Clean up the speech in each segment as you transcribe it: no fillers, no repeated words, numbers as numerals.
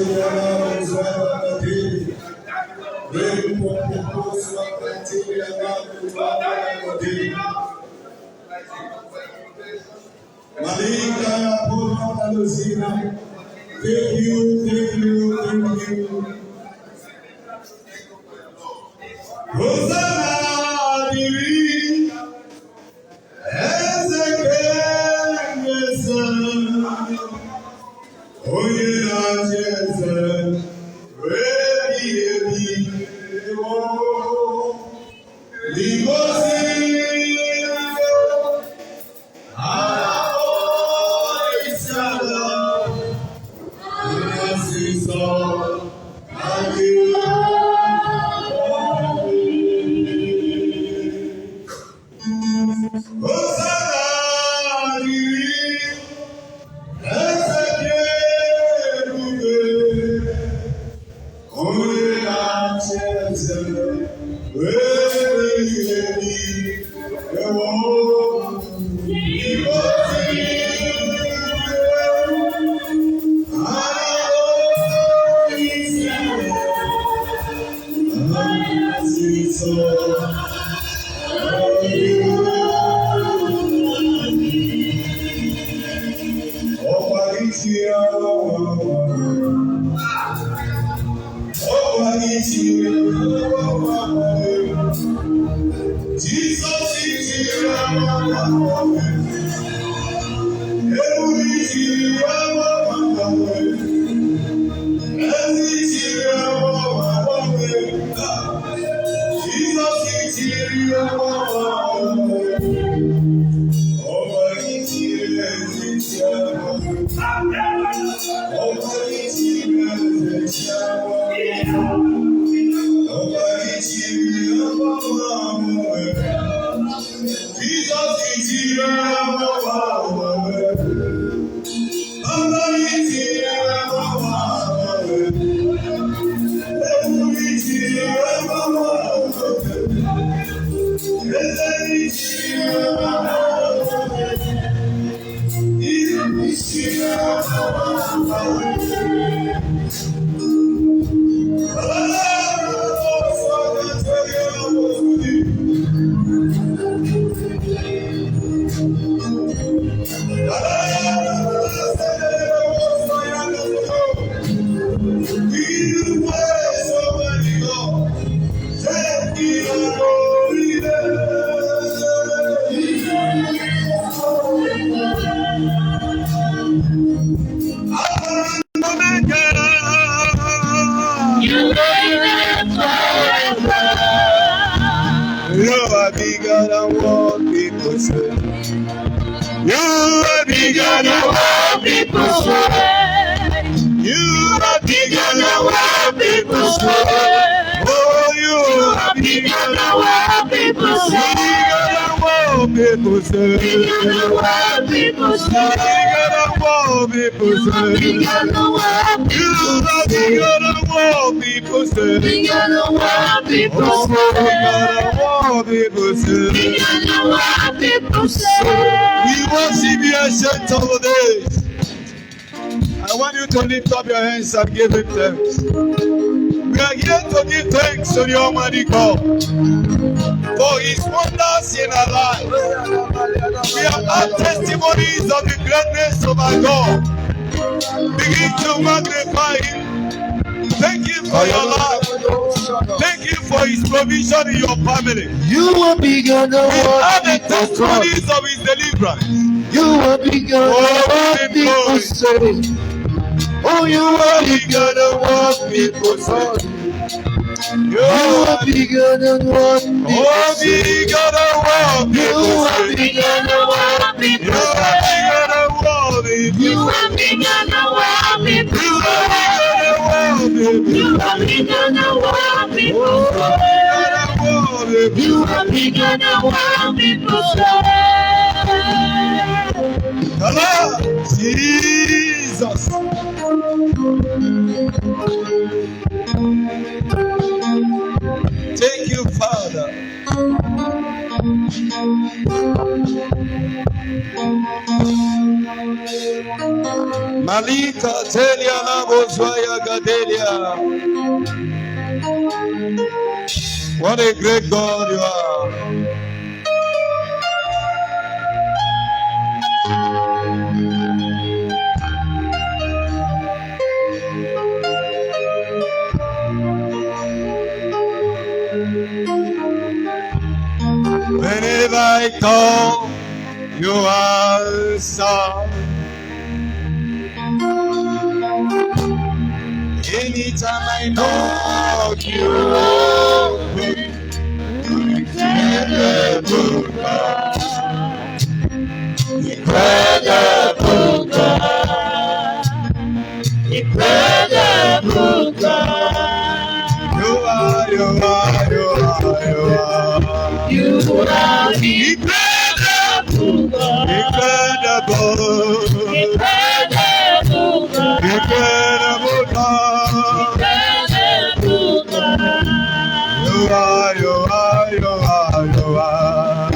Thank you. Hosanna, Diri, Ezekiel, Son, Oyena, Jesus, ready, I want you to lift up your hands and give him thanks. We are here to give thanks to the Almighty God for his wonders in our lives. We have had testimonies of the greatness of our God. Begin to magnify him. Thank you for your life. Thank you for his provision in your family. You are bigger than We what have the people testimonies talk. of his deliverance. You are bigger than what people say. Oh, you are bigger than what people say. You are bigger than what people say. You are bigger than what people say. You are bigger than what people say. You are bigger than what people say. You are bigger than what people say. Jesus. Thank you, Father. Malika Telia Naboswaya Gadelia. What a great God you are. Whenever I call, you answer. Anytime I knock, you open. Incredible God. Incredible God. Incredible God. You are, you are, you are, you are. You are incredible God. Incredible. Incredible God. Incredible God. Incredible God. You are, you are, you are, you are.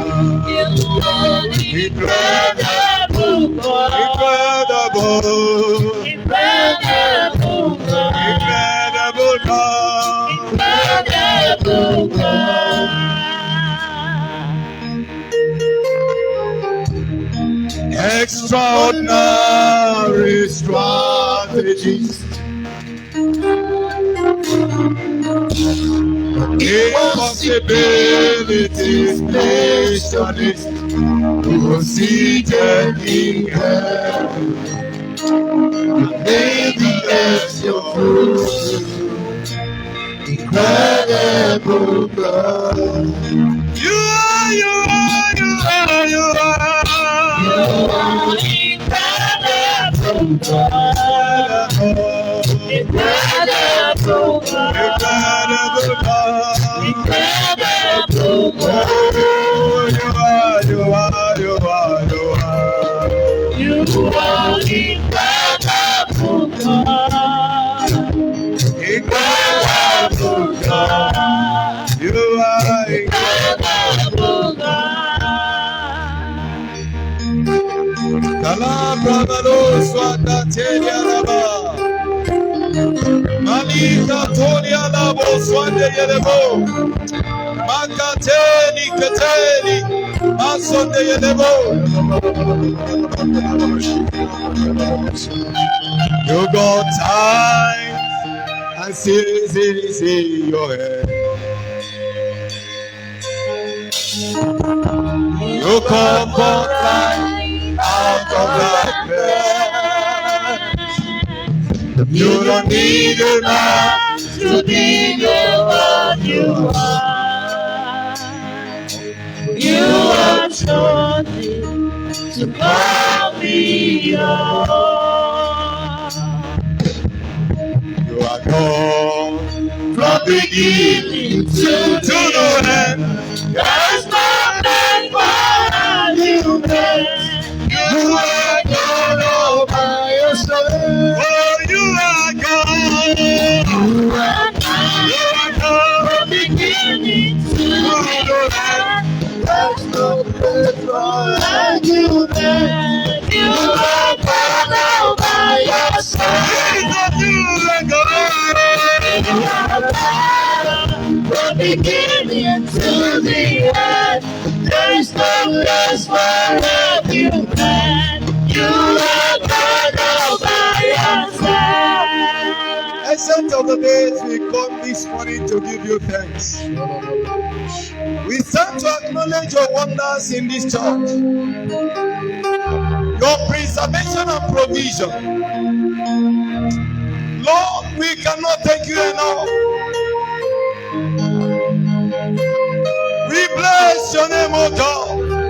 You are incredible God. Incredible. Incredible God. Incredible God. Incredible God. Extraordinary strategies. Impossibilities placed on it. Who was seated in heaven. Made the earth your food. Incredible God. You are, you are, you are, you are. You are incredible God. Incredible God. Incredible God. Incredible God. You are, you are, you are, you are. You are incredible God. Incredible God. You are incredible God. Kalabramalo swata telia laba. Malika tolia labo swande yelebo. Makateni kateni. Masonde yelebo. You got time and see your head. You come for life out of darkness. You don't need a man to be what you are. You are chosen to call me yours. You are gone from beginning to the end. There's nothing but you, man. You are gone all by yourself. Oh, you are gone. You are gone. You are gone from beginning to the end. There's nothing but you, man. You are gone all by yourself. You are gone. You are gone from beginning to the end. There's no place for you, man. You are gone all by yourself. Ancient of the days, we come this morning to give you thanks. We stand to acknowledge your wonders in this church, your preservation and provision. Lord, we cannot thank you enough. We bless your name, O God.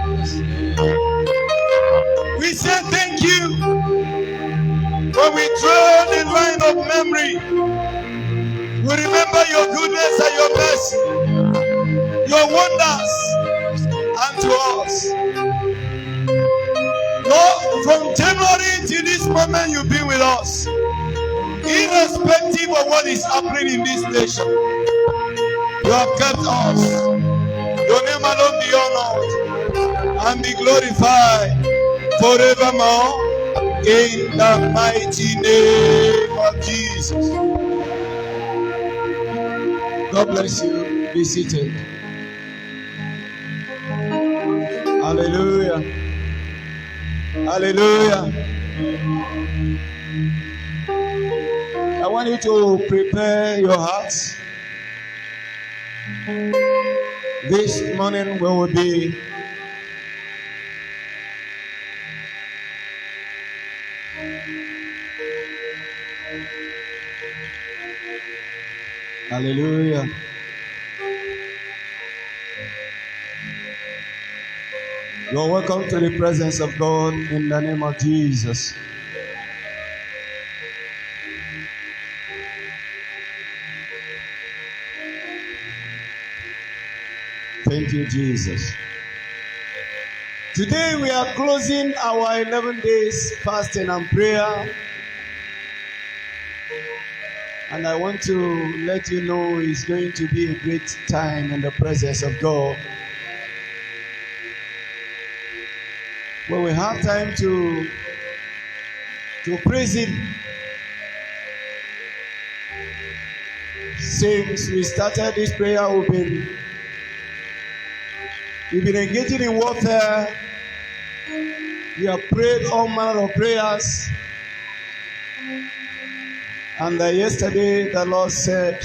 We say thank you. When we draw the line of memory, we remember your goodness and your mercy, your wonders unto us. Lord, from January to this moment, you've been with us. Irrespective of what is happening in this nation, you have kept us. Your name alone be honored and be glorified forevermore. In the mighty name of Jesus. God bless you. Be seated. Hallelujah. Hallelujah. I want you to prepare your hearts. This morning we will be hallelujah. You're welcome to the presence of God in the name of Jesus. Thank you, Jesus. Today we are closing our 11 days fasting and prayer. And I want to let you know it's going to be a great time in the presence of God. When we have time to praise Him. Since we started this prayer, we've been engaging in warfare. We have prayed all manner of prayers. And yesterday the Lord said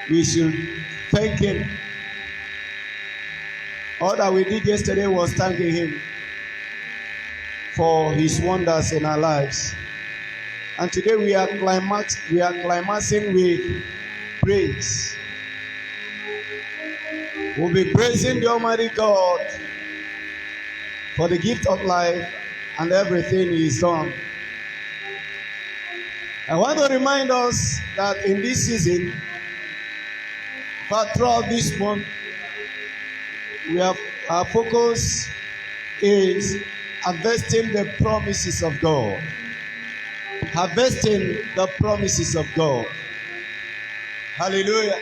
we should thank Him. All that we did yesterday was thanking Him for His wonders in our lives. And today we are climaxing with praise. We'll be praising the Almighty God for the gift of life and everything He has done. I want to remind us that in this season, but throughout this month, our focus is harvesting the promises of God. Harvesting the promises of God. Hallelujah.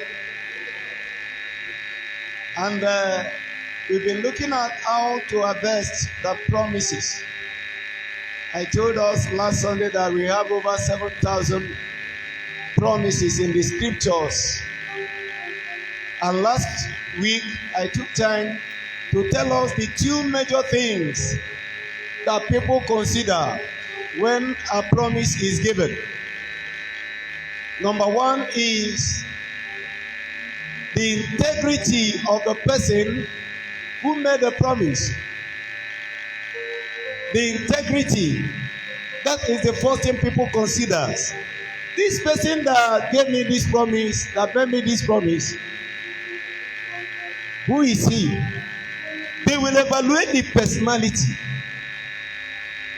And we've been looking at how to harvest the promises. I told us last Sunday that we have over 7,000 promises in the scriptures. And last week, I took time to tell us the two major things that people consider when a promise is given. Number one is the integrity of the person who made the promise. The integrity, that is the first thing people consider. This person that gave me this promise, that made me this promise, who is he? They will evaluate the personality.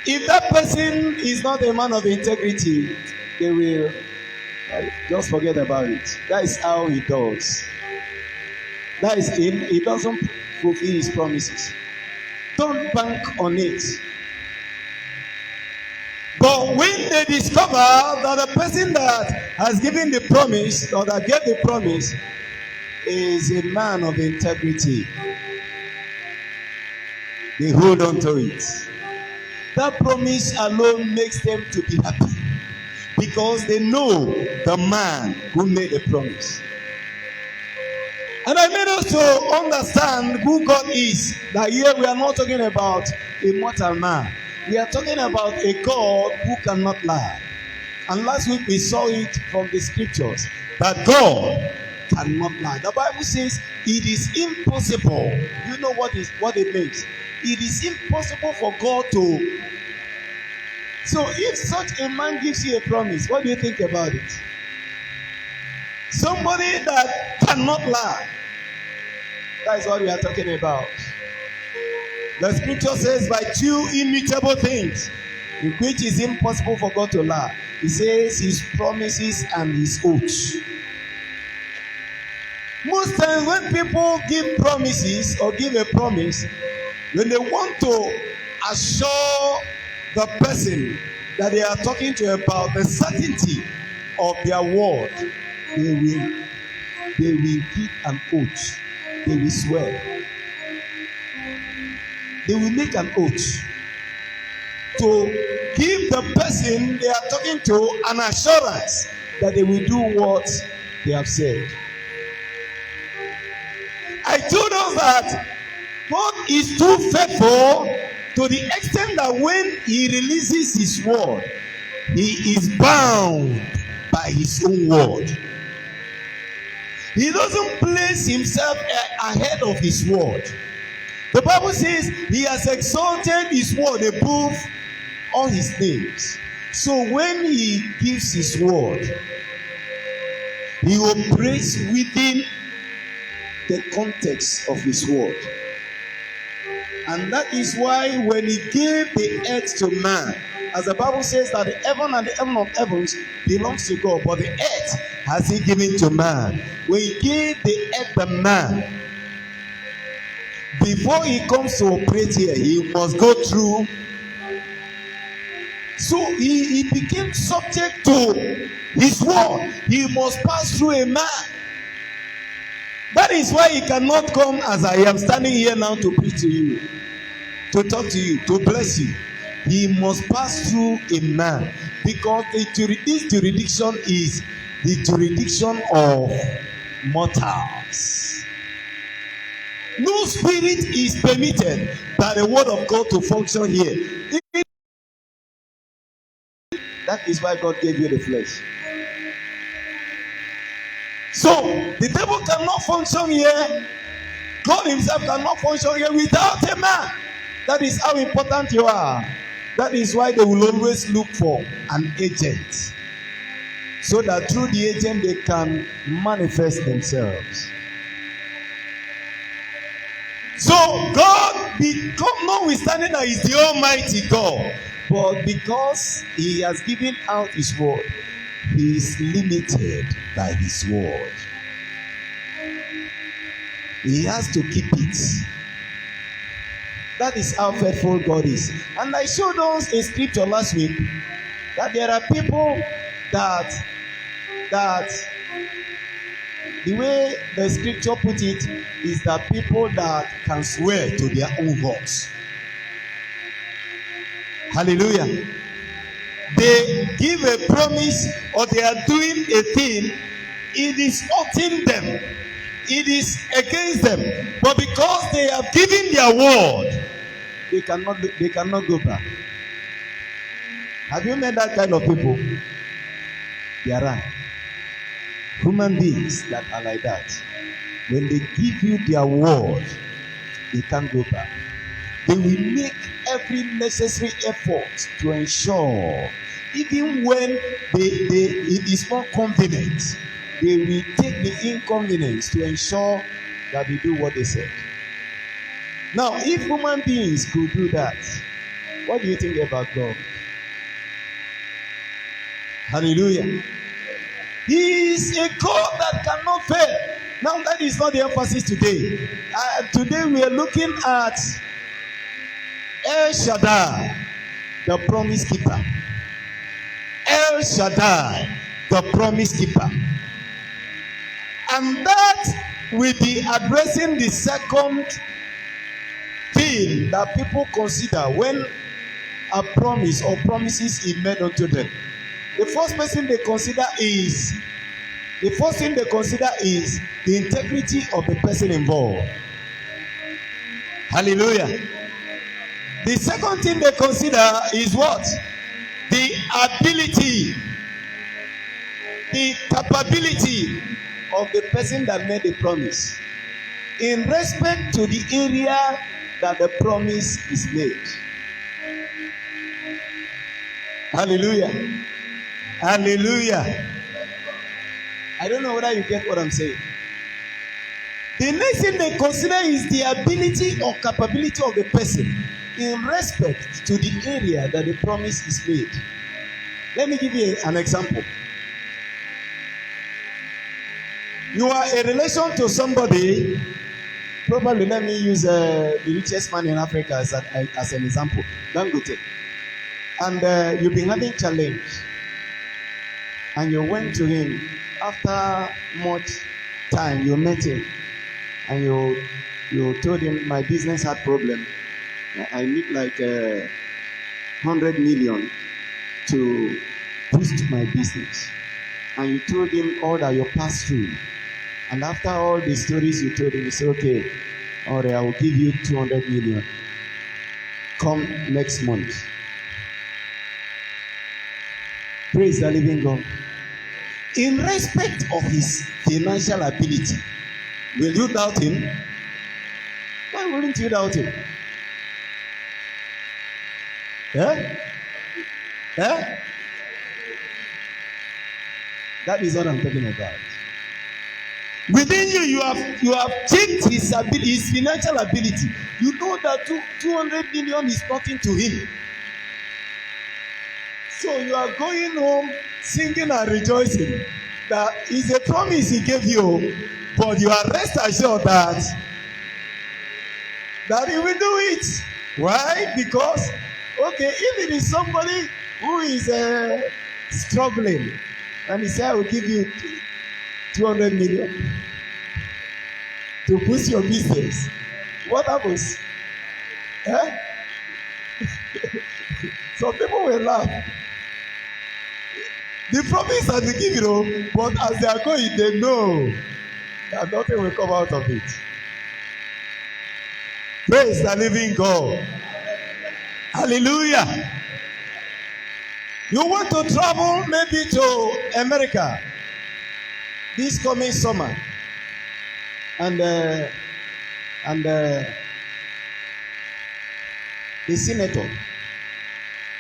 If that person is not a man of integrity, they will just forget about it. That is how he does. That is him. He doesn't fulfill his promises. Don't bank on it. But when they discover that the person that has given the promise or that gave the promise is a man of integrity, they hold on to it. That promise alone makes them to be happy because they know the man who made the promise. And I made us to understand who God is. That here we are not talking about a mortal man. We are talking about a God who cannot lie. And last week we saw it from the scriptures that God cannot lie. The Bible says it is impossible. You know what it means? It is impossible for God to. So if such a man gives you a promise, what do you think about it? Somebody that cannot lie. That is what we are talking about. The scripture says, by two immutable things, in which is impossible for God to lie. He says his promises and his oaths. Most times when people give promises or give a promise, when they want to assure the person that they are talking to about the certainty of their word, they will give an oath. They will swear. They will make an oath. to give the person they are talking to an assurance that they will do what they have said. I told us that God is too faithful to the extent that when he releases his word, he is bound by his own word. He doesn't place himself ahead of his word. The Bible says he has exalted his word above all his names. So when he gives his word, he operates within the context of his word. And that is why when he gave the earth to man, as the Bible says that the heaven and the heaven of heavens belongs to God, but the earth has he given to man. When he gave the earth to man, before he comes to operate here, he must go through. So he became subject to his word. He must pass through a man. That is why he cannot come as I am standing here now to preach to you, to talk to you, to bless you. He must pass through a man, because this jurisdiction is the jurisdiction of mortals. No spirit is permitted by the word of God to function here. That is why God gave you the flesh. So the devil cannot function here. God himself cannot function here without a man. That is how important you are. That is why they will always look for an agent, so that through the agent they can manifest themselves. So God, notwithstanding that He's the Almighty God, but because He has given out His word, He is limited by His word. He has to keep it. That is how faithful God is. And I showed us a scripture last week that there are people that the way the scripture put it is that people that can swear to their own gods. Hallelujah. They give a promise or they are doing a thing, it is hurting them. It is against them. But because they have given their word, they cannot go back. Have you met that kind of people? There are human beings that are like that. When they give you their word, they can't go back. They will make every necessary effort to ensure, even when it is not convenient, they will take the inconvenience to ensure that they do what they said. Now, if human beings could do that, what do you think about God? Hallelujah. He is a God that cannot fail. Now, that is not the emphasis today. Today we are looking at El Shaddai, the promise keeper. El Shaddai, the promise keeper. And that will be addressing the second thing that people consider when a promise or promises is made unto them. The first thing they consider is the integrity of the person involved. Hallelujah. The second thing they consider is what? The ability, the capability of the person that made the promise in respect to the area that the promise is made. Hallelujah. Hallelujah. I don't know whether you get what I'm saying. The next thing they consider is the ability or capability of the person in respect to the area that the promise is made. Let me give you an example. You are a relation to somebody. Probably let me use the richest man in Africa as an example, Dangote. And you've been having challenge. And you went to him. After much time, you met him. And you told him, my business had problem. I need like 100 million to boost my business. And you told him all that you passed through. And after all the stories you told him, you said, okay, all right, I will give you 200 million. Come next month. Praise the living God. In respect of his financial ability, will you doubt him? Why wouldn't you doubt him? Eh? Eh? That is what I'm talking about. Within you, you have checked his ability, his financial ability. You know that 200 million is nothing to him. So you are going home singing and rejoicing. That is a promise he gave you, but you are rest assured that he will do it. Why? Because, okay, if it is somebody who is struggling, and he said, I will give you 200 million to boost your business, what happens? Eh? Some people will laugh. The promise that they give you, but as they are going, they know that nothing will come out of it. Praise the living God. Hallelujah. You want to travel maybe to America this coming summer, and the senator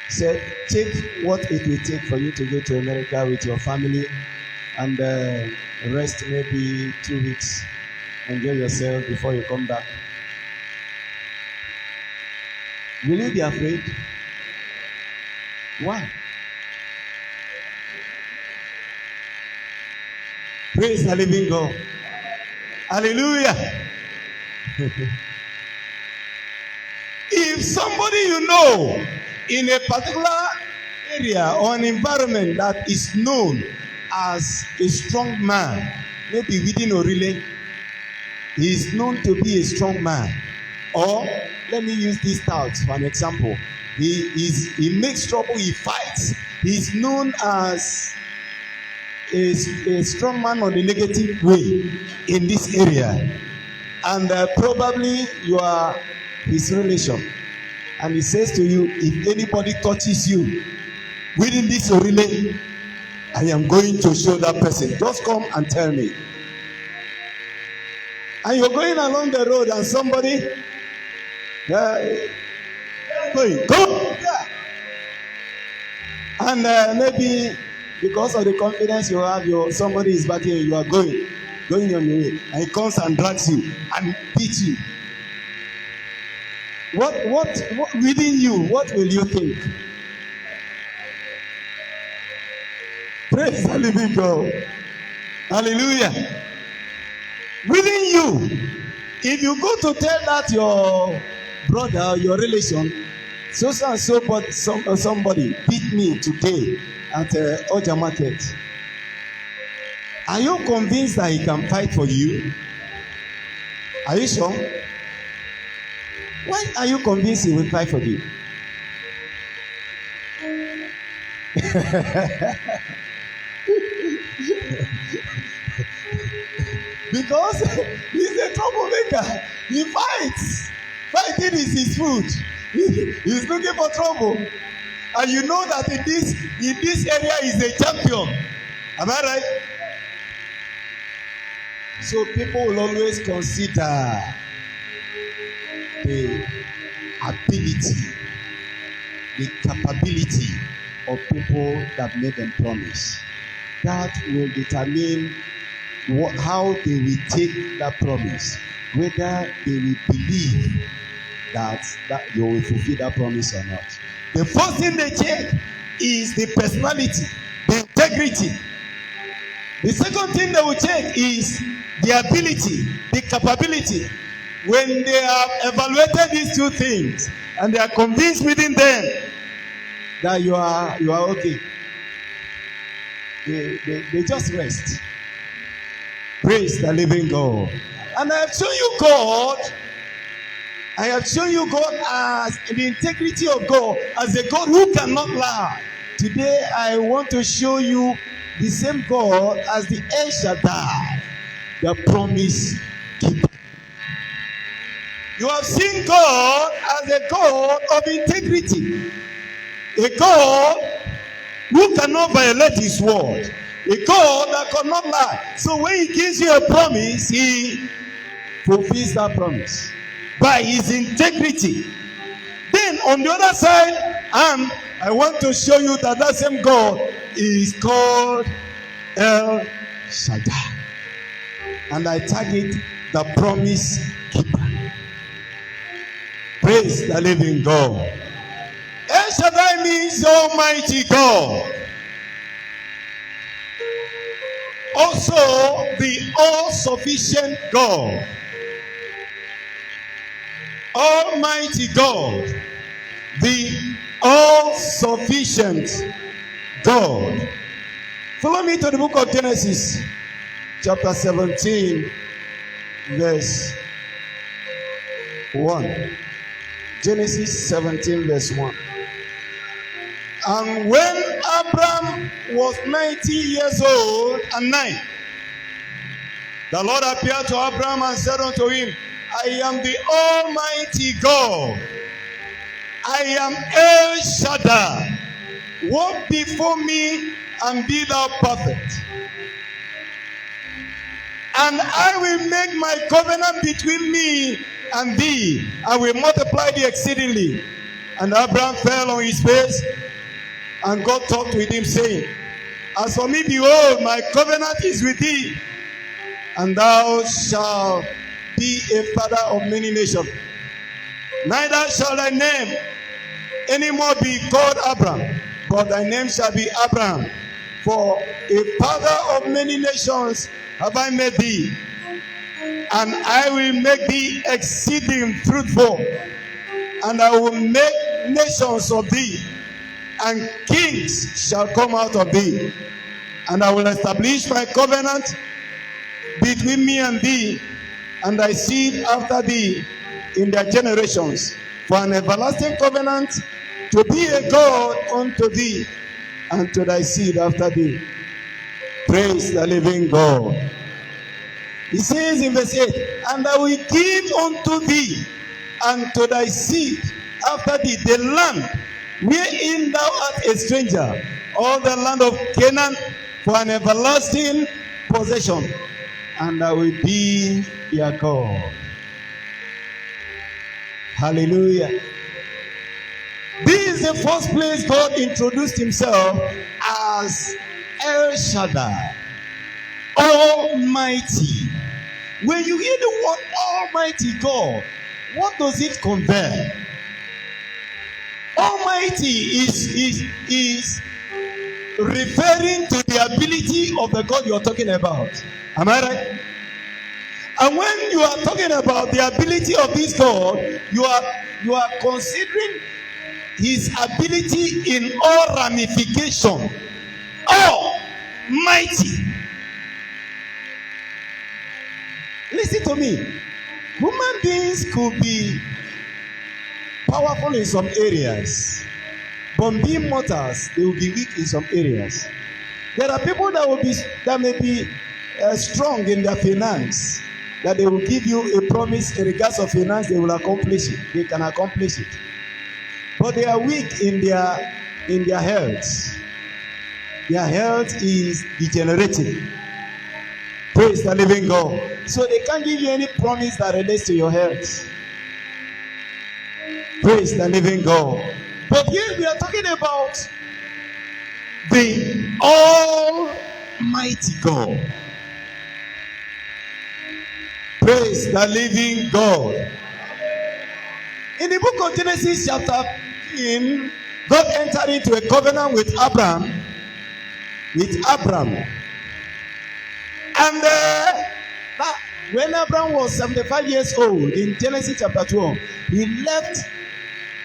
said, take what it will take for you to go to America with your family and rest maybe 2 weeks, enjoy yourself before you come back. Will you be afraid? Why? Praise the living God. Hallelujah. If somebody you know in a particular area or an environment that is known as a strong man, maybe within Orile, he is known to be a strong man. Or let me use this touch for an example. He makes trouble, he fights. He is known as a strong man on the negative way in this area. And probably you are his relation. And he says to you, if anybody touches you within this Orile, I am going to show that person. Just come and tell me. And you're going along the road and somebody going, go! Yeah. And maybe because of the confidence you have, somebody is backing you, you are going on your way. And he comes and drags you and beats you. What within you, what will you think? Praise the living God. Hallelujah. Within you, if you go to tell that your brother or your relation, so and so, but somebody beat me today at Oja Market, are you convinced that he can fight for you? Are you sure? Why are you convinced he will fight for you? Because he's a troublemaker. He fights. Fighting is his food. He's looking for trouble. And you know that in this area he's a champion. Am I right? So people will always consider the ability, the capability of people that made them promise. That will determine how they will take that promise, whether they will believe that you will fulfill that promise or not. The first thing they check is the personality, the integrity. The second thing they will check is the ability, the capability. When they have evaluated these two things and they are convinced within them that you are okay, they just rest. Praise the living God. And I have shown you God I have shown you God as the integrity of God, as a God who cannot lie. Today I want to show you the same God as the El Shaddai, the promise keeper. You have seen God as a God of integrity, a God who cannot violate his word, a God that cannot lie. So when he gives you a promise, he fulfills that promise by his integrity. Then on the other side, I want to show you that that same God is called El Shaddai. And I target the promise keeper. Praise the living God. El Shaddai means Almighty God. Also, the all-sufficient God. Almighty God. The all-sufficient God. Follow me to the book of Genesis, chapter 17, verse 1. Genesis 17, verse 1. And when Abraham was 90 years old and 9, the Lord appeared to Abraham and said unto him, I am the Almighty God. I am El Shaddai. Walk before me and be thou perfect. And I will make my covenant between me and thee. I will multiply thee exceedingly. And Abraham fell on his face, and God talked with him, saying, As for me, behold, my covenant is with thee, and thou shalt be a father of many nations. Neither shall thy name any more be called Abraham, but thy name shall be Abraham. For a father of many nations have I made thee, and I will make thee exceeding fruitful, and I will make nations of thee, and kings shall come out of thee. And I will establish my covenant between me and thee, and thy seed after thee in their generations, for an everlasting covenant, to be a God unto thee, and to thy seed after thee. Praise the living God. He says in verse 8, And I will give unto thee and to thy seed after thee the land wherein thou art a stranger, all the land of Canaan, for an everlasting possession, and I will be their God. Hallelujah. This is the first place God introduced himself as El Shaddai, Almighty. When you hear the word Almighty God, what does it convey? Almighty is referring to the ability of the God you are talking about. Am I right? And when you are talking about the ability of this God, you are considering his ability in all ramification. Almighty. Listen to me. Human beings could be powerful in some areas, but being mortals, they will be weak in some areas. There are people that may be strong in their finance, that they will give you a promise in regards of finance, they will accomplish it. They can accomplish it, but they are weak in their health. Their health is degenerating. Praise the living God. So they can't give you any promise that relates to your health. Praise the living God. But here we are talking about the Almighty God. Praise the living God. In the book of Genesis chapter 15, God entered into a covenant with Abraham. And when Abraham was 75 years old, in Genesis chapter 12, he left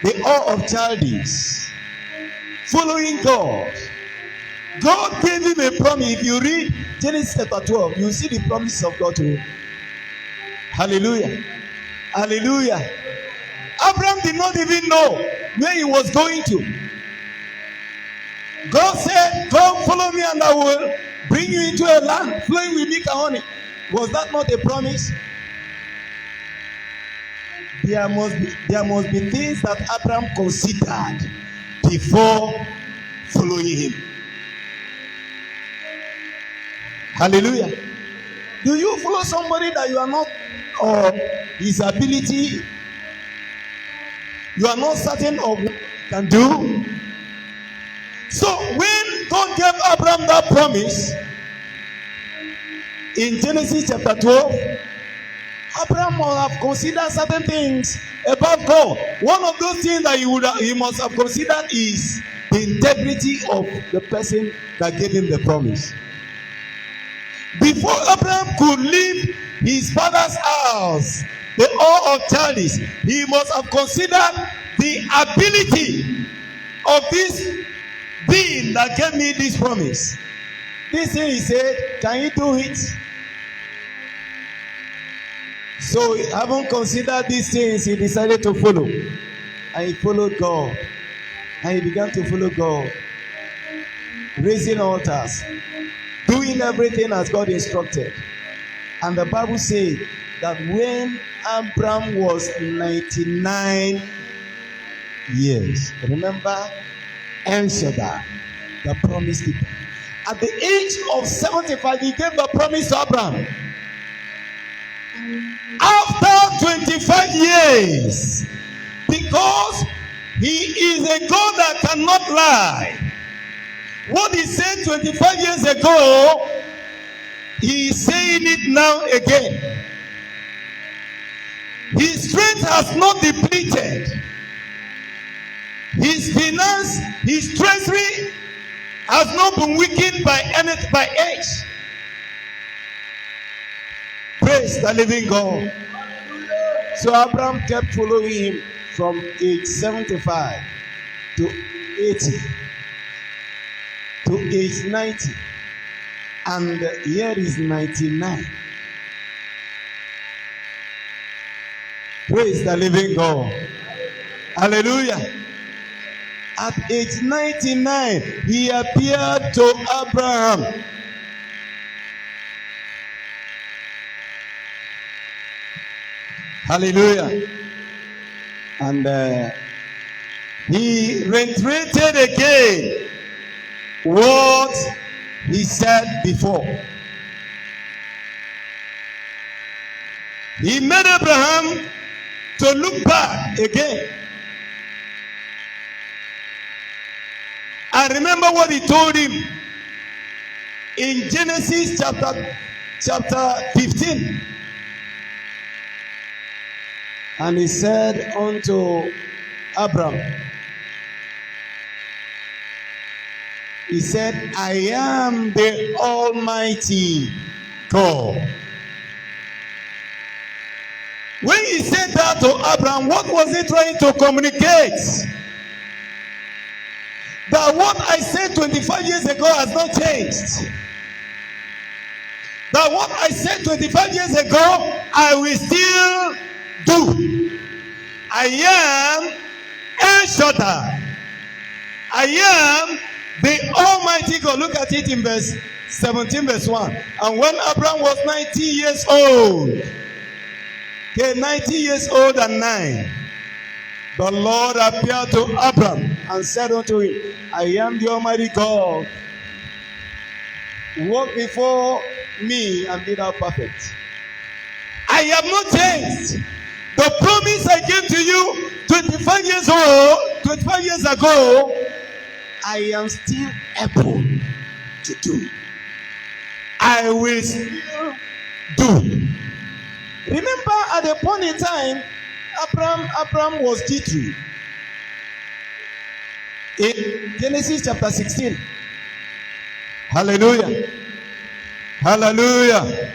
the Ur of Chaldees, following God. God gave him a promise. If you read Genesis chapter 12, you see the promise of God to him. Hallelujah. Hallelujah. Abraham did not even know where he was going to. God said, "Come, follow me, and I will bring you into a land flowing with milk and honey." Was that not a promise? There must be things that Abraham considered before following him. Hallelujah. Do you follow somebody that you are not of his ability, you are not certain of what he can do? So when God gave Abraham that promise in Genesis chapter 12, Abraham must have considered certain things about God. One of those things that he must have considered is the integrity of the person that gave him the promise. Before Abraham could leave his father's house, the Ur of Chaldees, he must have considered the ability of this being that gave me this promise. This thing he said, can you do it? So, having considered these things, he decided to follow. And he followed God. And he began to follow God. Raising altars. Doing everything as God instructed. And the Bible says that when Abraham was 99 years, remember El Shaddai, the promise keeper. At the age of 75, he gave the promise to Abraham. After 25 years, because he is a God that cannot lie. What he said 25 years ago, he is saying it now again. His strength has not depleted. His finance, his treasury has not been weakened by age. Praise the living God. So Abraham kept following him from age 75 to 80 to age 90, and here is 99. Praise the living God. Hallelujah. At age 99, he appeared to Abraham. Hallelujah. And he reiterated again what he said before. He made Abraham to look back again. And remember what he told him in Genesis chapter 15. And he said unto Abraham, he said, I am the Almighty God. When he said that to Abraham, what was he trying to communicate? That what I said 25 years ago has not changed. That what I said 25 years ago, I will still do. I am El Shaddai. I am the Almighty God. Look at it in verse 17, verse 1. And when Abraham was 90 years old, okay, 90 years old and 9, the Lord appeared to Abraham and said unto him, I am the Almighty God. Walk before me and be thou perfect. I have not changed. The promise I gave to you 25 years ago, I am still able to do. I will still do. Remember, at a point in time, Abraham was jittery. In Genesis chapter 16. Hallelujah. Hallelujah.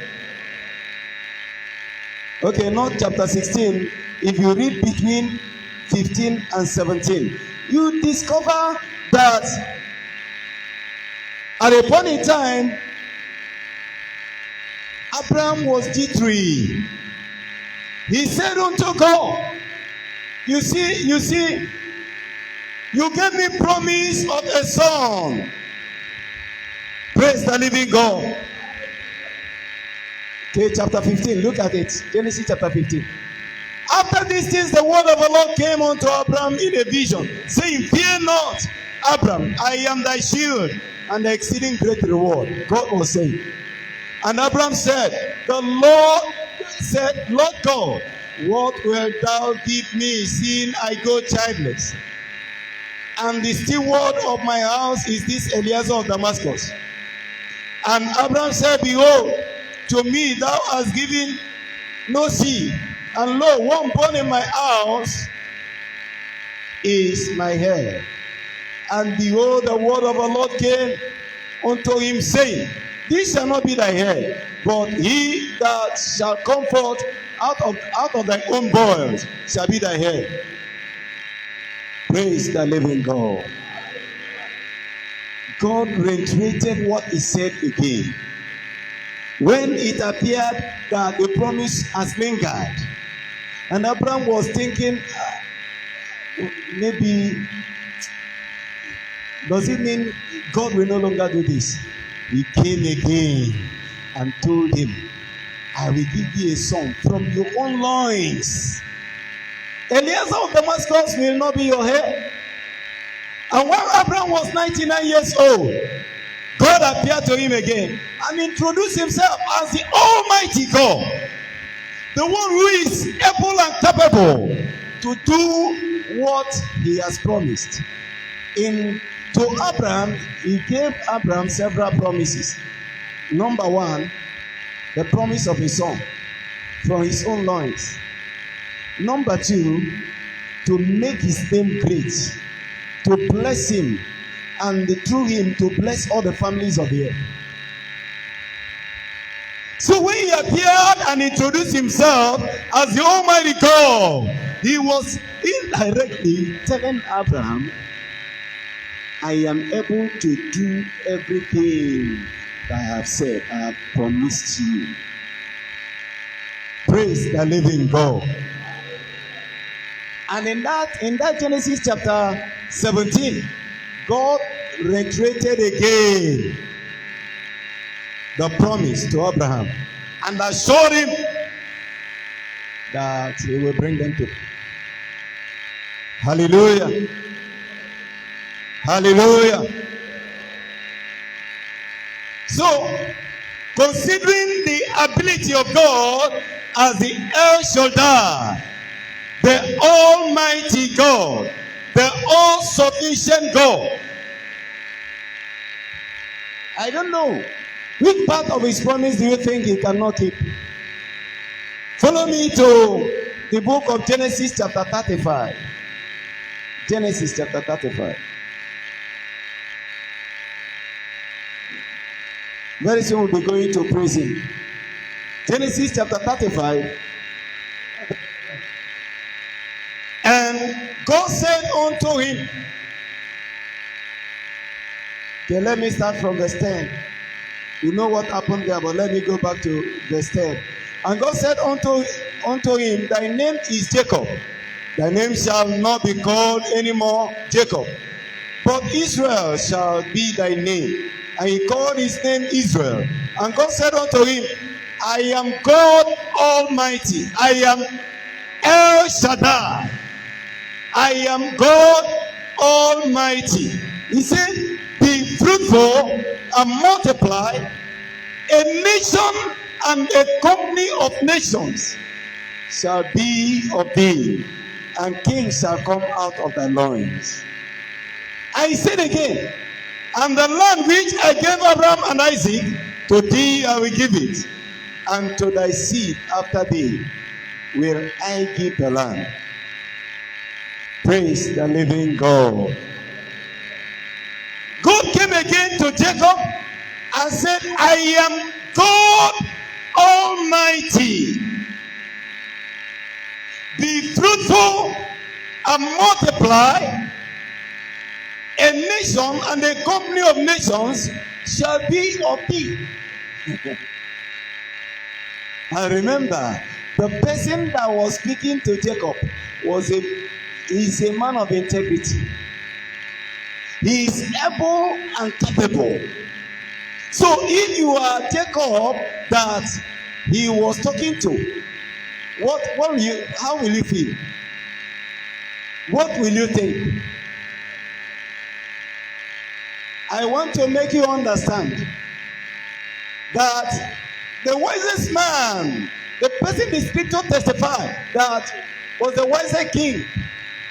Okay, not chapter 16. If you read between 15 and 17, you discover that at a point in time, Abraham was jittery. He said unto God, You see, you gave me promise of a son. Praise the living God. Okay, chapter 15. Look at it. Genesis chapter 15. After these things, the word of the Lord came unto Abraham in a vision, saying, Fear not, Abraham, I am thy shield and the exceeding great reward. God was saying. And Abraham said, The Lord said, Lord God, what wilt thou give me, seeing I go childless? And the steward of my house is this Eliezer of Damascus. And Abraham said, Behold, to me thou hast given no seed, and lo, one born in my house is my heir. And behold, the word of the Lord came unto him, saying, This shall not be thy heir, but he that shall come forth out of thy own bowels shall be thy heir. Praise the living God. God reiterated what he said again. When it appeared that the promise has lingered, and Abraham was thinking, maybe, does it mean God will no longer do this? He came again and told him, I will give thee a son from your own loins. Eliezer of Damascus will not be your heir. And when Abraham was 99 years old, God appeared to him again and introduced himself as the Almighty God, the one who is able and capable to do what he has promised. To Abraham, he gave Abraham several promises. Number one, the promise of his son from his own loins. Number two, to make his name great, to bless him, and through him to bless all the families of the earth. So when he appeared and introduced himself as the Almighty God, he was indirectly telling Abraham, I am able to do everything that I have said, I have promised you. Praise the living God. And in that Genesis chapter 17, God reiterated again the promise to Abraham and assured him that he will bring them to. Hallelujah. Hallelujah. So, considering the ability of God as the El Shaddai, the Almighty God, the all-sufficient God, I don't know which part of his promise do you think he cannot keep? Follow me to the book of Genesis chapter 35. Genesis chapter 35. Very soon we'll be going to praise him. Genesis chapter 35. And God said unto him, okay, let me start from verse 10. You know what happened there, but let me go back to verse 10. And God said unto him, Thy name is Jacob. Thy name shall not be called any more Jacob, but Israel shall be thy name. And he called his name Israel. And God said unto him, I am God Almighty. I am El Shaddai. I am God Almighty. He said, be fruitful and multiply. A nation and a company of nations shall be of thee, and kings shall come out of thy loins. I said again, and the land which I gave Abraham and Isaac, to thee I will give it, and to thy seed after thee will I give the land. Praise the living God. God came again to Jacob and said, I am God Almighty. Be fruitful and multiply. A nation and a company of nations shall be of thee. I remember the person that was speaking to Jacob was a He is a man of integrity. He is able and capable. So if you are Jacob that he was talking to, how will you feel? What will you think? I want to make you understand that the wisest man, the person the scripture testified that was the wisest king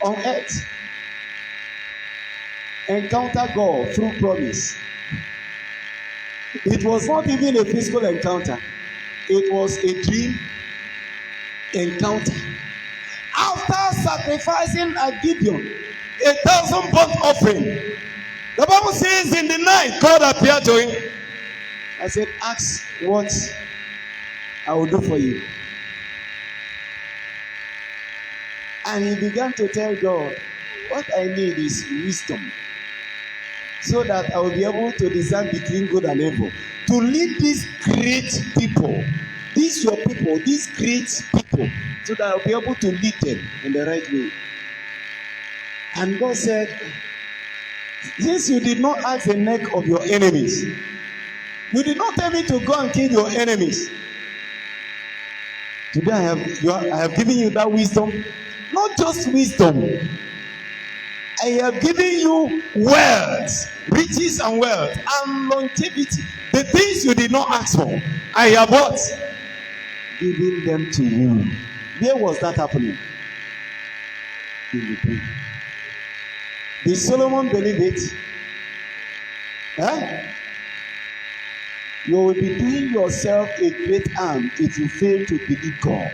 on earth, encountered God through promise. It was not even a physical encounter. It was a dream encounter. After sacrificing a Gideon 1,000 burnt offering, the Bible says in the night God appeared to him. I said, ask what I will do for you. And he began to tell God, what I need is wisdom, so that I will be able to discern between good and evil, to lead these great people, these your people, these great people, so that I'll be able to lead them in the right way. And God said, since you did not ask the neck of your enemies, you did not tell me to go and kill your enemies. Today I have given you that wisdom. Not just wisdom. I have given you wealth, riches and wealth, and longevity. The things you did not ask for, I have what? Given them to you. Where was that happening? In the dream. Did Solomon believe it? You will be doing yourself a great harm if you fail to believe God.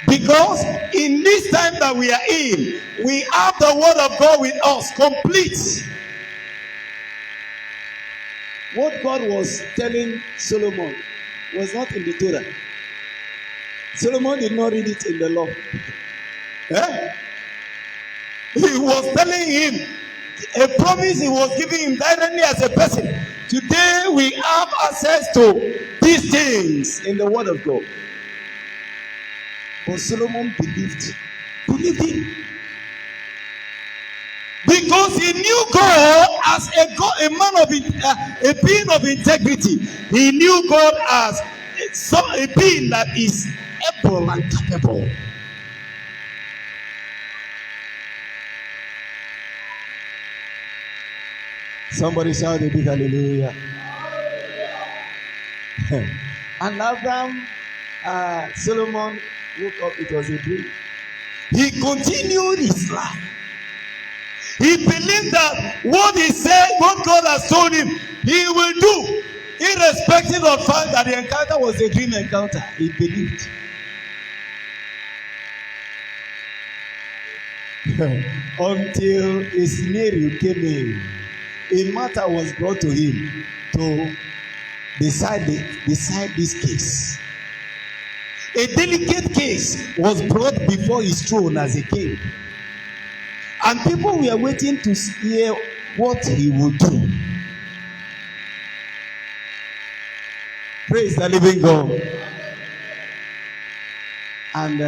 Because in this time that we are in, we have the word of God with us, complete. What God was telling Solomon was not in the Torah. Solomon did not read it in the law. He was telling him a promise he was giving him directly as a person. Today we have access to these things in the word of God. But Solomon believed him. Because he knew God as a man of a being of integrity. He knew God as a being that is able and capable. Somebody shout a big hallelujah. And Abraham, Solomon woke up, it was a dream. He continued his life. He believed that what he said, what God has told him, he will do, irrespective of the fact that the encounter was a dream encounter. He believed. Until a scenario came in, a matter was brought to him to decide this case. A delicate case was brought before his throne as a king. And people were waiting to hear what he would do. Praise the living God. And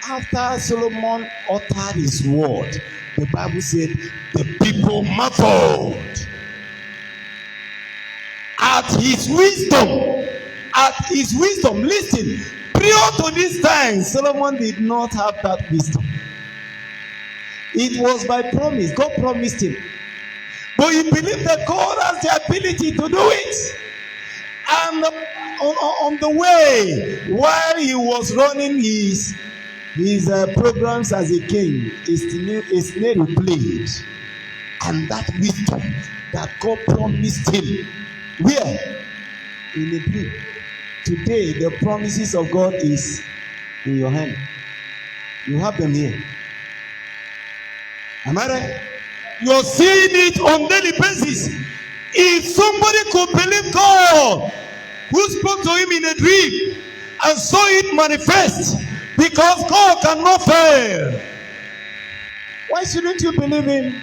after Solomon uttered his word, the Bible said the people marveled at his wisdom. At his wisdom. Listen, prior to this time, Solomon did not have that wisdom. It was by promise. God promised him. But he believed that God has the ability to do it. And on the way, while he was running his programs as a king, a snare played. And that wisdom that God promised him, where? In a dream. Today, the promises of God is in your hand. You have them here. Am I right? You're seeing it on daily basis. If somebody could believe God, who spoke to him in a dream and saw it manifest, because God cannot fail, why shouldn't you believe him?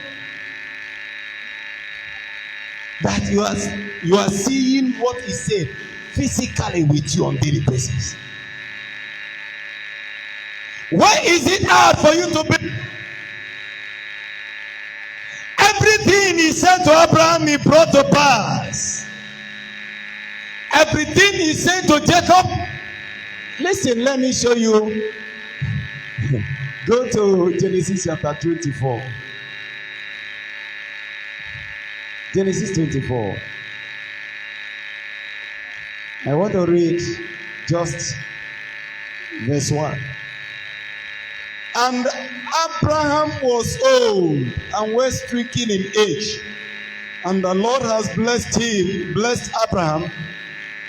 That you are seeing what he said physically with you on daily basis. Why is it hard for you to believe? Everything he said to Abraham, he brought to pass. Everything he said to Jacob. Listen, let me show you. Go to Genesis chapter 24. Genesis 24. I want to read just verse 1. And Abraham was old and well stricken in age, and the Lord has blessed Abraham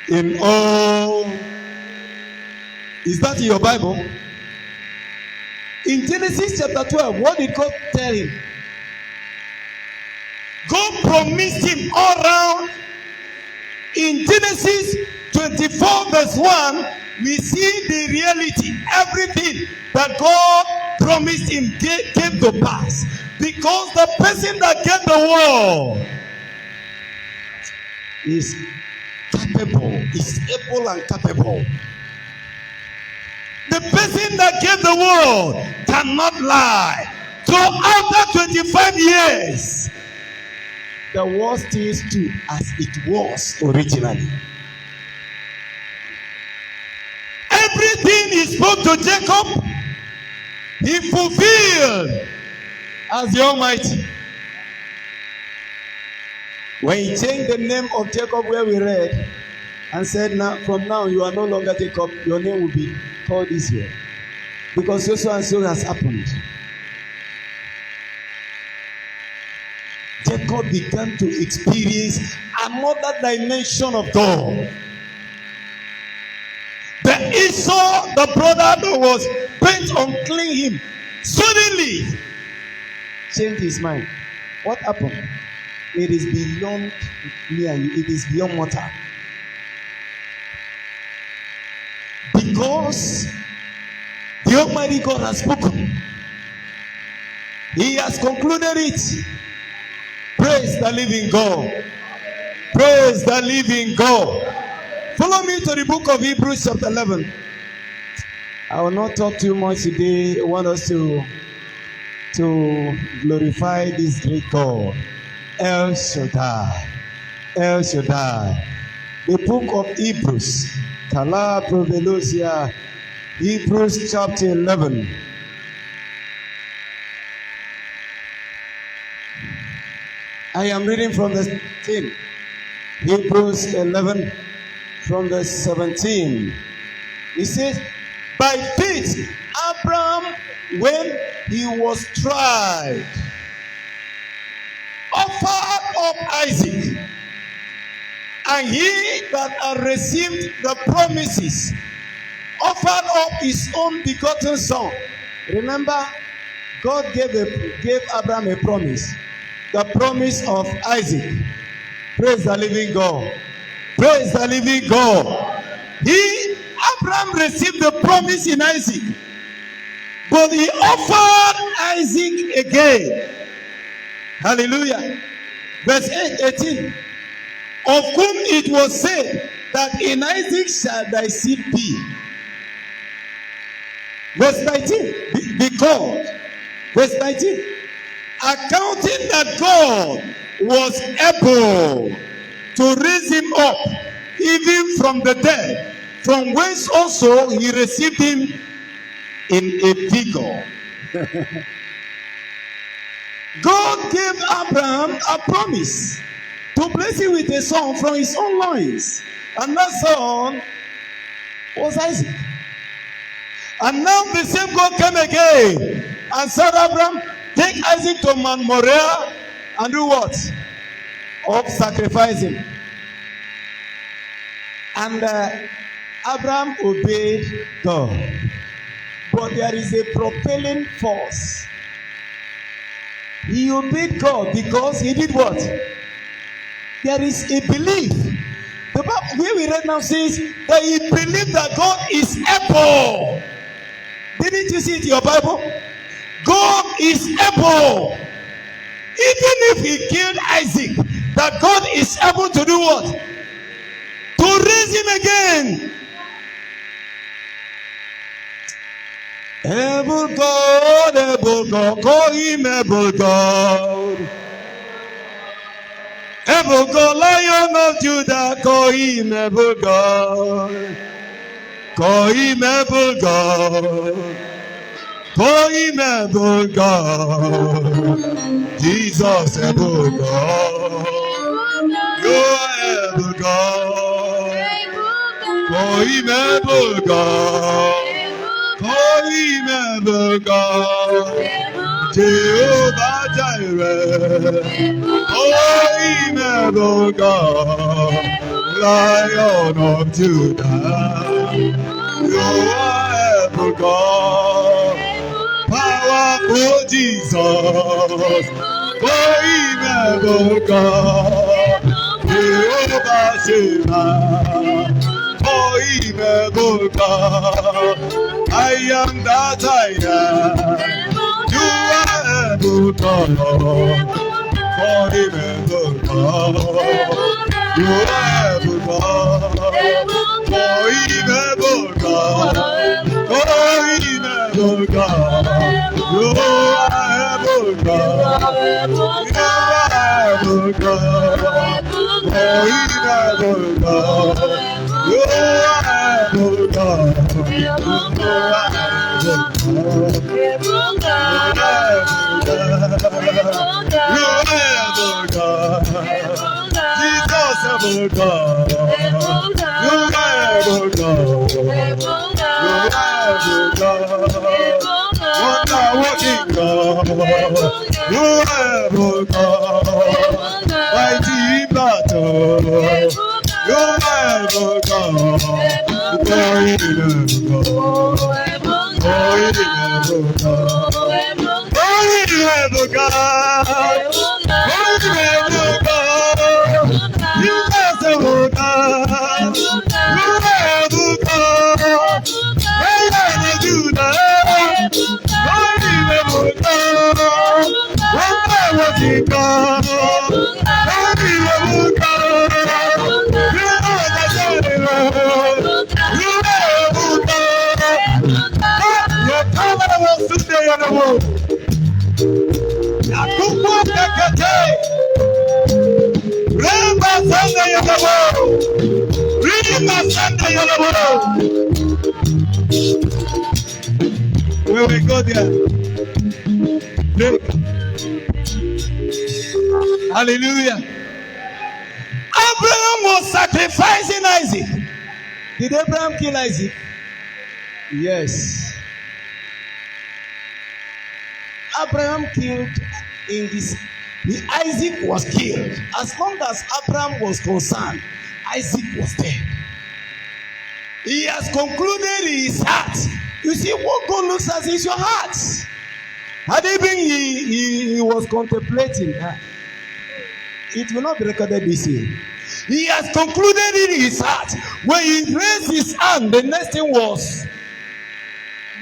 in all. Is that in your Bible? In Genesis chapter 12, what did God tell him? God promised him all round. In Genesis 24 verse 1, we see the reality. Everything that God promised him came to pass. Because the person that gave the world is capable, is able and capable. The person that gave the world cannot lie. So after 25 years, the world still stood as it was originally. Everything he spoke to Jacob, he fulfilled as the Almighty. When he changed the name of Jacob, where we read, and said, "Now from now you are no longer Jacob, your name will be called Israel, because so and so has happened." Jacob began to experience another dimension of God. The Esau, the brother that was bent on killing him, suddenly changed his mind. What happened? It is beyond me and you. It is beyond mortal. Because the Almighty God has spoken. He has concluded it. Praise the living God. Praise the living God. Follow me to the book of Hebrews chapter 11. I will not talk too much today. I want us to glorify this great God. El Shaddai. El Shaddai. The book of Hebrews. Kala Provelosia. Hebrews chapter 11. I am reading from the 10. Hebrews 11 from the 17. It says, by faith Abraham, when he was tried, offered up Isaac, and he that had received the promises offered up his own begotten son. Remember, God gave Abraham a promise. The promise of Isaac. Praise the living God. Praise the living God. Abraham received the promise in Isaac, but he offered Isaac again. Hallelujah. Verse 18. Of whom it was said that in Isaac shall thy seed be. Verse 19. Because, verse 19. Accounting that God was able to raise him up even from the dead, from whence also he received him in a vigor. God gave Abraham a promise to bless him with a son from his own loins, and that son was Isaac. And now the same God came again and said, Abraham, take Isaac to Mount Moriah and do what? Of sacrificing. And Abraham obeyed God. But there is a propelling force. He obeyed God because he did what? There is a belief. The Bible where we read now says that he believed that God is able. Didn't you see it in your Bible? God is able. Even if he killed Isaac, that God is able to do what? To raise him again. able God, call him able God. Able God, Lion of Judah, call him able God. Call him able God. Call him able God. Jesus able God. You are able God. Call him able God. Call him able God. Jehovah Jireh. Call him able God. Lion of Judah. You are able God. Powerful Jesus. Call him able God. Jehovah Shammah. Call him able God. I am that I am. You are able God. Call him able God. You are able God. Call him able God. Call him able God. You are able God. You are able God. Call him able God. You are able God. You are able God. Jesus able God. You are able God. You are able God. Wonder working God. You are able God. Mighty in battle. You are able God. Glory to God. Glory to God. Glory to God. Glory to God. You are able God. You are able God. I do that. Glory to God. Wonder working God. Glory to God. You are the you are able God. Your power was today on the world. Yakubu Kakate. Remember Sunday on the world. Remember Sunday on the world. When we go there, look. Hallelujah. Abraham was sacrificing Isaac. Did Abraham kill Isaac? Yes. Abraham killed in this. Isaac was killed. As long as Abraham was concerned, Isaac was dead. He has concluded in his heart. You see, what God looks at is your heart. Had he been he was contemplating, it will not be recorded this year. He has concluded in his heart. When he raised his hand, the next thing was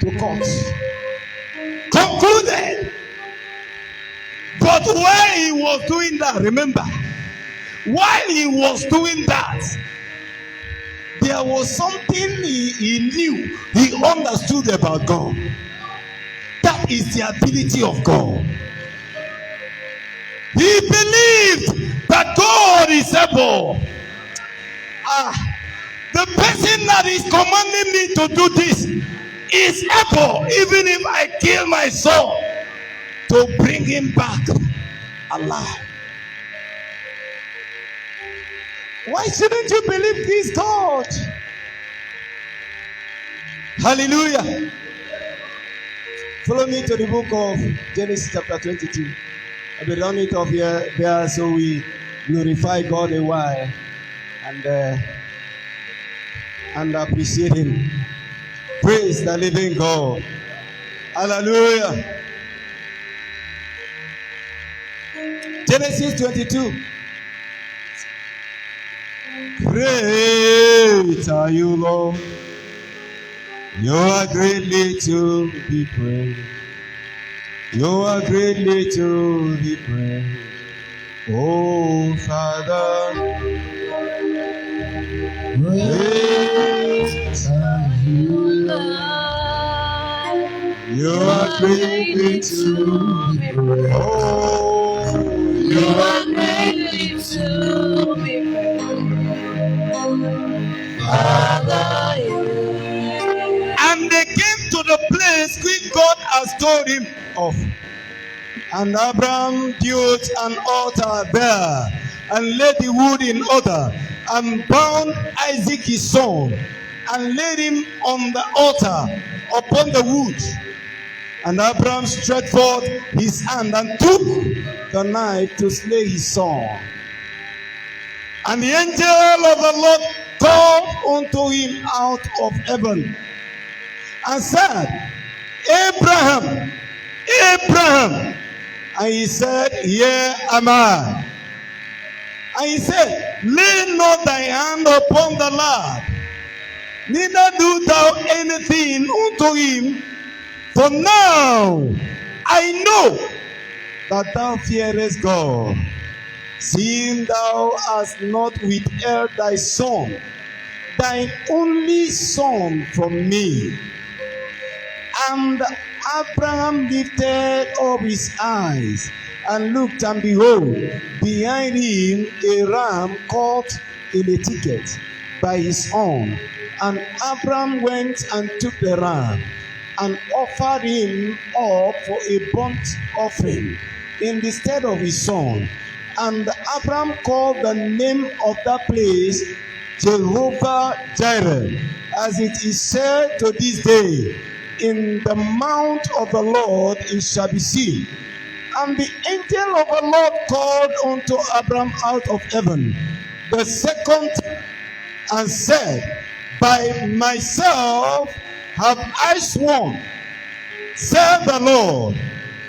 to cut. Concluded. But while he was doing that, remember, while he was doing that, there was something he knew, he understood about God. That is the ability of God. He believed that God is able. The person that is commanding me to do this is able, even if I kill my son, to bring him back alive. Why shouldn't you believe this God? Hallelujah. Follow me to the book of Genesis chapter 22. I'll be running it off here there so we glorify God a while and appreciate him. Praise the living God. Hallelujah. Genesis 22. Great are you, Lord. You are greatly to be praised. You are greatly to be praised. Oh, Father. Great are you, Lord. You are greatly to be praised. Oh, you are greatly to be praised. And they came to the place which God has told him of. And Abraham built an altar there, and laid the wood in order, and bound Isaac his son, and laid him on the altar upon the wood. And Abraham stretched forth his hand and took the knife to slay his son. And the angel of the Lord called unto him out of heaven, and said, Abraham, Abraham. And he said, Here am I. And he said, Lay not thy hand upon the lad, neither do thou anything unto him. For now I know that thou fearest God, seeing thou hast not withheld thy son, thine only son, from me. And Abraham lifted up his eyes and looked, and behold, behind him a ram caught in a thicket by his own. And Abraham went and took the ram and offered him up for a burnt offering in the stead of his son. And Abraham called the name of that place Jehovah Jireh, as it is said to this day, In the mount of the Lord it shall be seen. And the angel of the Lord called unto Abraham out of heaven the second, and said, By myself have I sworn, said the Lord,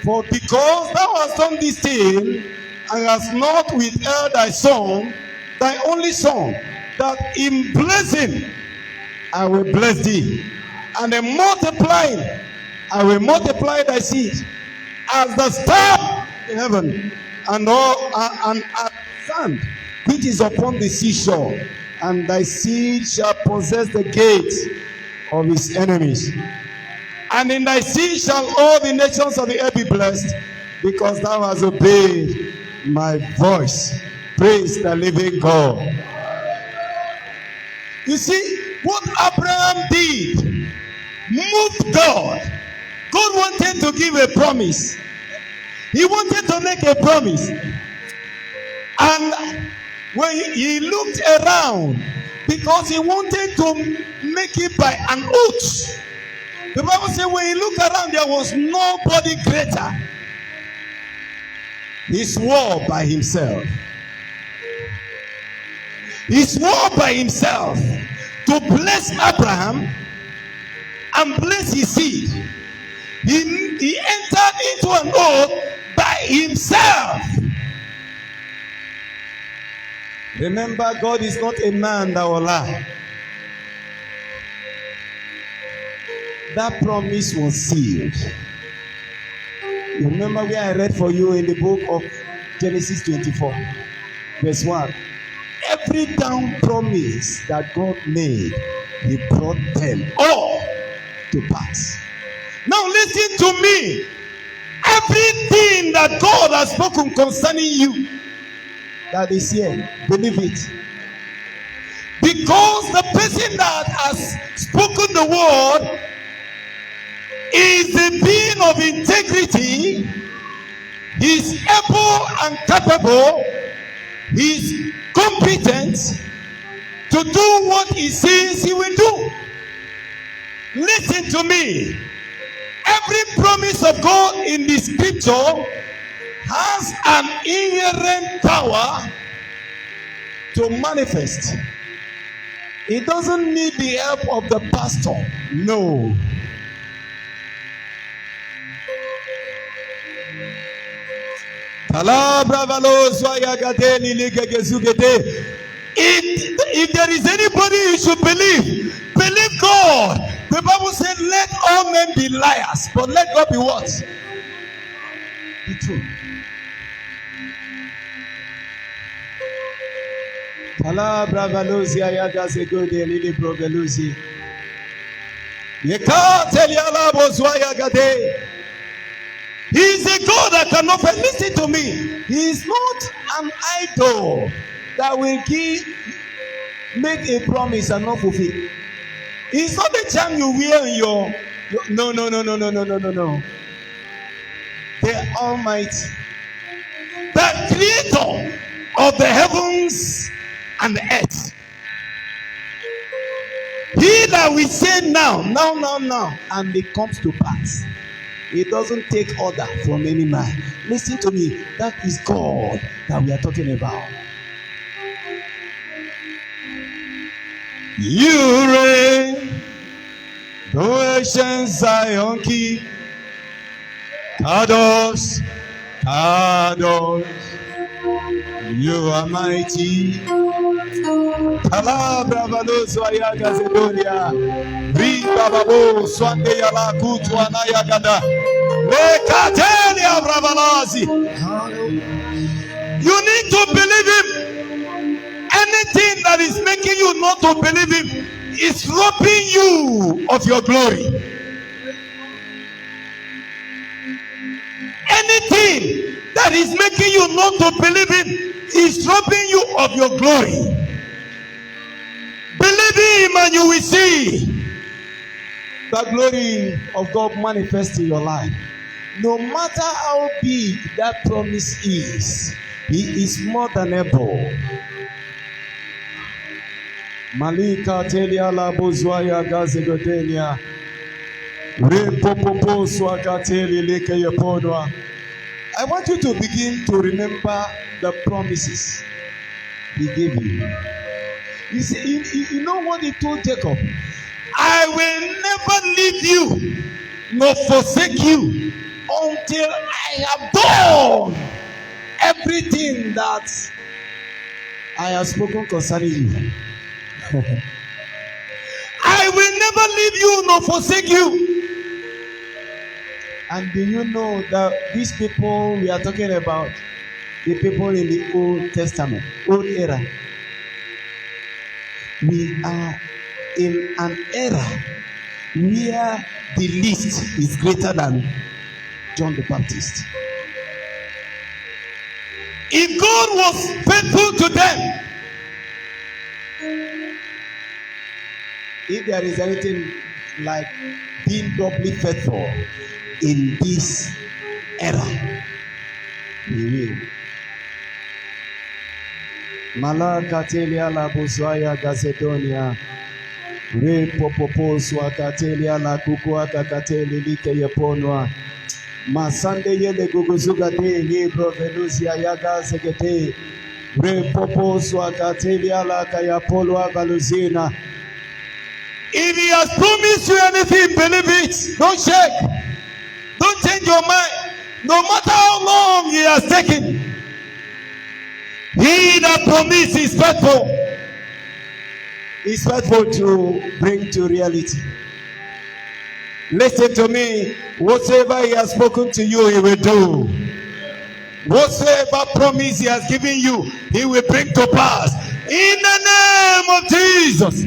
for because thou hast done this thing, and hast not withheld thy son, thy only son, that in blessing I will bless thee, and in multiplying I will multiply thy seed as the star in heaven, and as sand which is upon the seashore. And thy seed shall possess the gates of his enemies. And in thy seed shall all the nations of the earth be blessed, because thou hast obeyed my voice. Praise the living God. You see, what Abraham did moved God. God wanted to give a promise. He wanted to make a promise. And when he looked around, because he wanted to make it by an oath. The Bible says when he looked around, there was nobody greater. He swore by himself. He swore by himself to bless Abraham and bless his seed. He entered into an oath by himself. Remember, God is not a man that will lie. That promise was sealed. You remember where I read for you in the book of Genesis 24, verse 1. Every down promise that God made, he brought them all to pass. Now listen to me. Everything that God has spoken concerning you, that is here, believe it. Because the person that has spoken the word is the being of integrity. He is able and capable. He is competent to do what he says he will do. Listen to me. Every promise of God in the scripture has an inherent power to manifest. It doesn't need the help of the pastor. No. If there is anybody you should believe God. The Bible said, let all men be liars, but let God be what? Be true. He is a God that cannot fail. Listen to me. He is not an idol that will make a promise and not fulfill. It's not the charm you wear in your. No. The Almighty, the Creator of the heavens and the earth. He that we say now, and it comes to pass. It doesn't take order from any man. Listen to me. That is God that we are talking about. You reign, the ancient Zion King. Kadosh, you are mighty. Kalabra valoso ayaga zedonia. Riba babo swande yala kutu anayagada. Lekateli abravalazi. You need to believe him. Anything that is making you not to believe him is robbing you of your glory. Anything that is making you not to believe him is robbing you of your glory. Believe him and you will see the glory of God manifest in your life. No matter how big that promise is, he is more than able. Malika telia la bozwaya gazegodenia. Repopopo swakateli leke yepodwa. I want you to begin to remember the promises he gave you. You see, you know what he told Jacob? I will never leave you nor forsake you until I have done everything that I have spoken concerning you. I will never leave you nor forsake you. And do you know that these people we are talking about, the people in the Old Testament, Old era, we are in an era where the least is greater than John the Baptist. If God was faithful to them, if there is anything like being doubly faithful in this era, we will. Malakatelia la buzwaya gazedonia. Re popopo swakatelia la kukua kakateli like yeponwa. Masande yele guguzuga de libro veluzia yaga zegete. Re popo swakatelia la kayapolwa baluzina. If he has promised you anything, believe it. Don't shake. Don't change your mind. No matter how long he has taken. He that promised is faithful. Is faithful to bring to reality. Listen to me. Whatever he has spoken to you, he will do. Whatsoever promise he has given you, he will bring to pass. In the name of Jesus.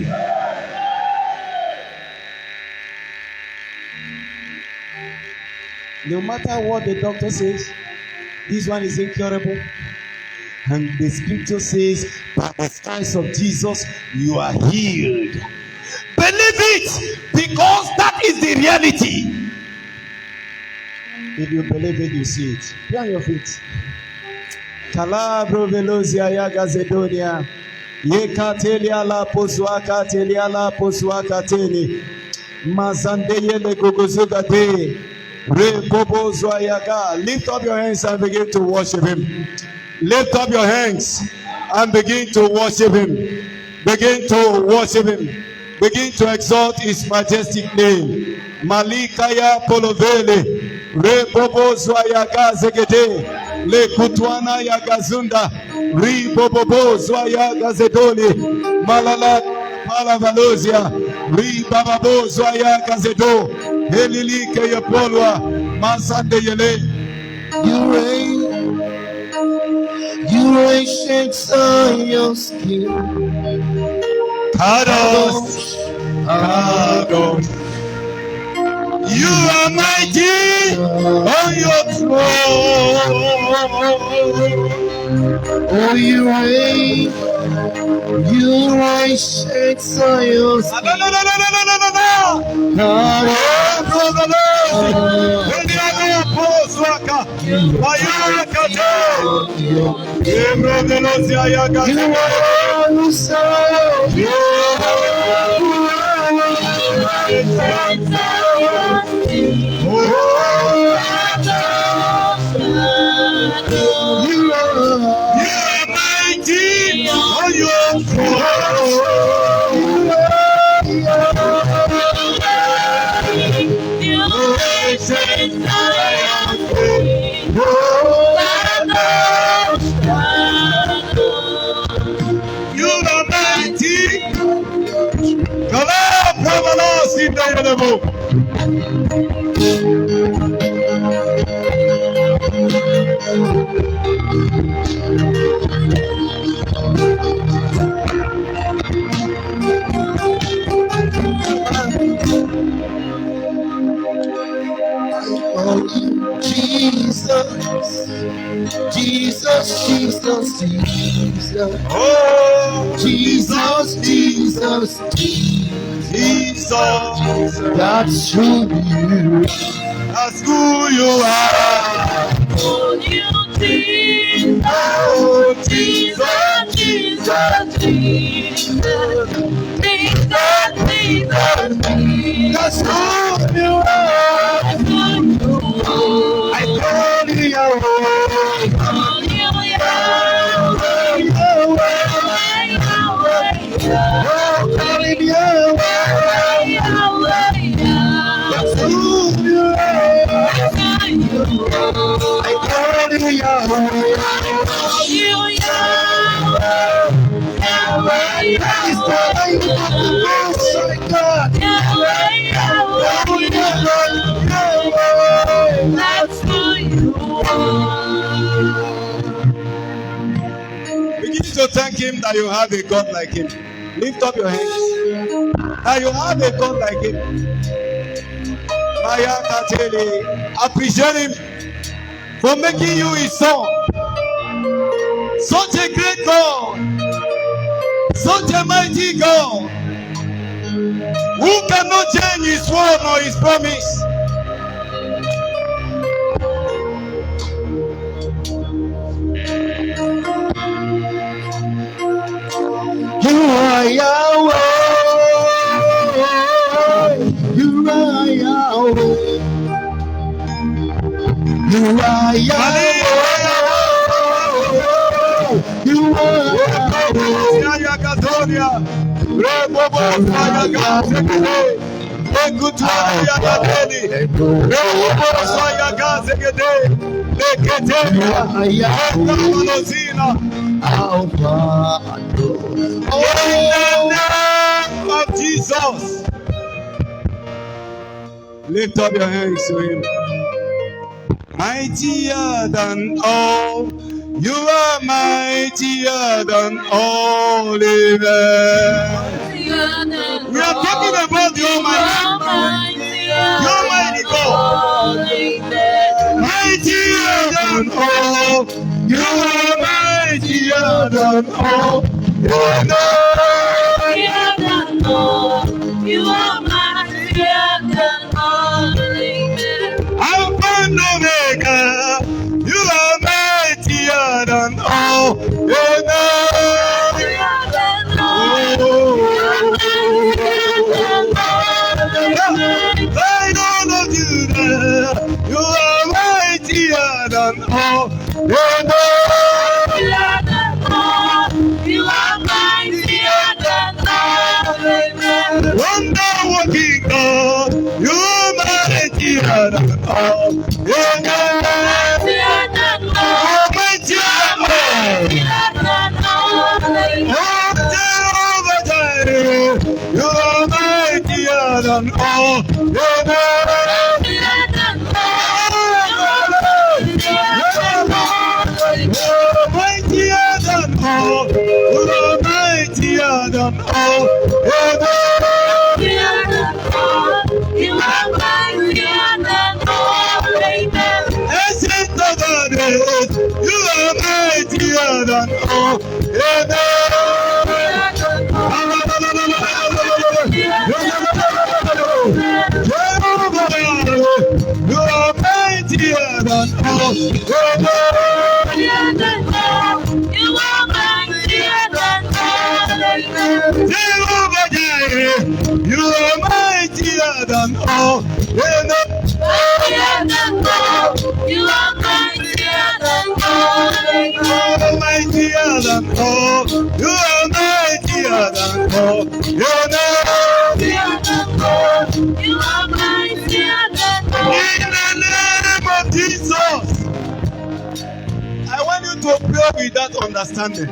No matter what the doctor says, this one is incurable. And the scripture says, by the stripes of Jesus, you are healed. Believe it, because that is the reality. If you believe it, you see it. Be on your feet. Kalabro velozia yaga zedonia. Yekatelia la poswaka telia la poswaka teli. Mazande yele gogozuga de. Lift up your hands and begin to worship him. Lift up your hands and begin to worship him. Begin to worship him. Begin to exalt his majestic name. Malikaya polovele. Rebobo zwayaga zegede. Le kutwana yagazunda. Ribobo zwayaga zedoli. Malala palavalozia. Ribabo zwayaga zedo. Helili ke yepolwa. Masande yele. You reign. You ancient Zion's King. Kadosh, Kadosh, You are mighty on your throne. Oh, you reign. You reign, shake Zion's. No. Jesus. Oh, Jesus. That's who you are. That's who you are. Oh, Jesus. Oh, Jesus. That's who you are. I call you Yahweh. Begin to thank him that you have a God like him. Lift up your hands. That you have a God like him. Appreciate him for making you his son. Such a great God. Such a mighty God. Who cannot change his word or his promise. You are Yahweh. You are Yahweh. You are Yahweh. You are of Jesus. Lift up your hands to him. Mightier than all, you are mightier than all events. We are talking about the Almighty. The Almighty God. Mightier than all, you are mightier than all. You are mightier than all. You are mightier than all. Alpha and Omega, you are mightier than all. I don't know you there. You are mightier than all. You are mightier than all. Wonder working God, you are mightier than all. You are mightier than all. Jehovah Jireh, you are mightier than all. You are mightier than all. Mightier than all. You are mightier than all. You are mightier than all. You are mightier than all. Jehovah Jireh, you are mightier than all. You are mightier than all. Mightier than all. You are mightier than all. You are mightier than all. in the name of Jesus. I want you to pray with that understanding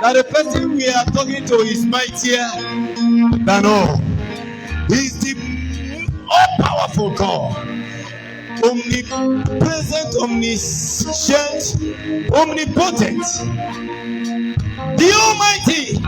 that the person we are talking to is mightier than all. He's the all-powerful God, omnipresent, omniscient, omnipotent, the Almighty.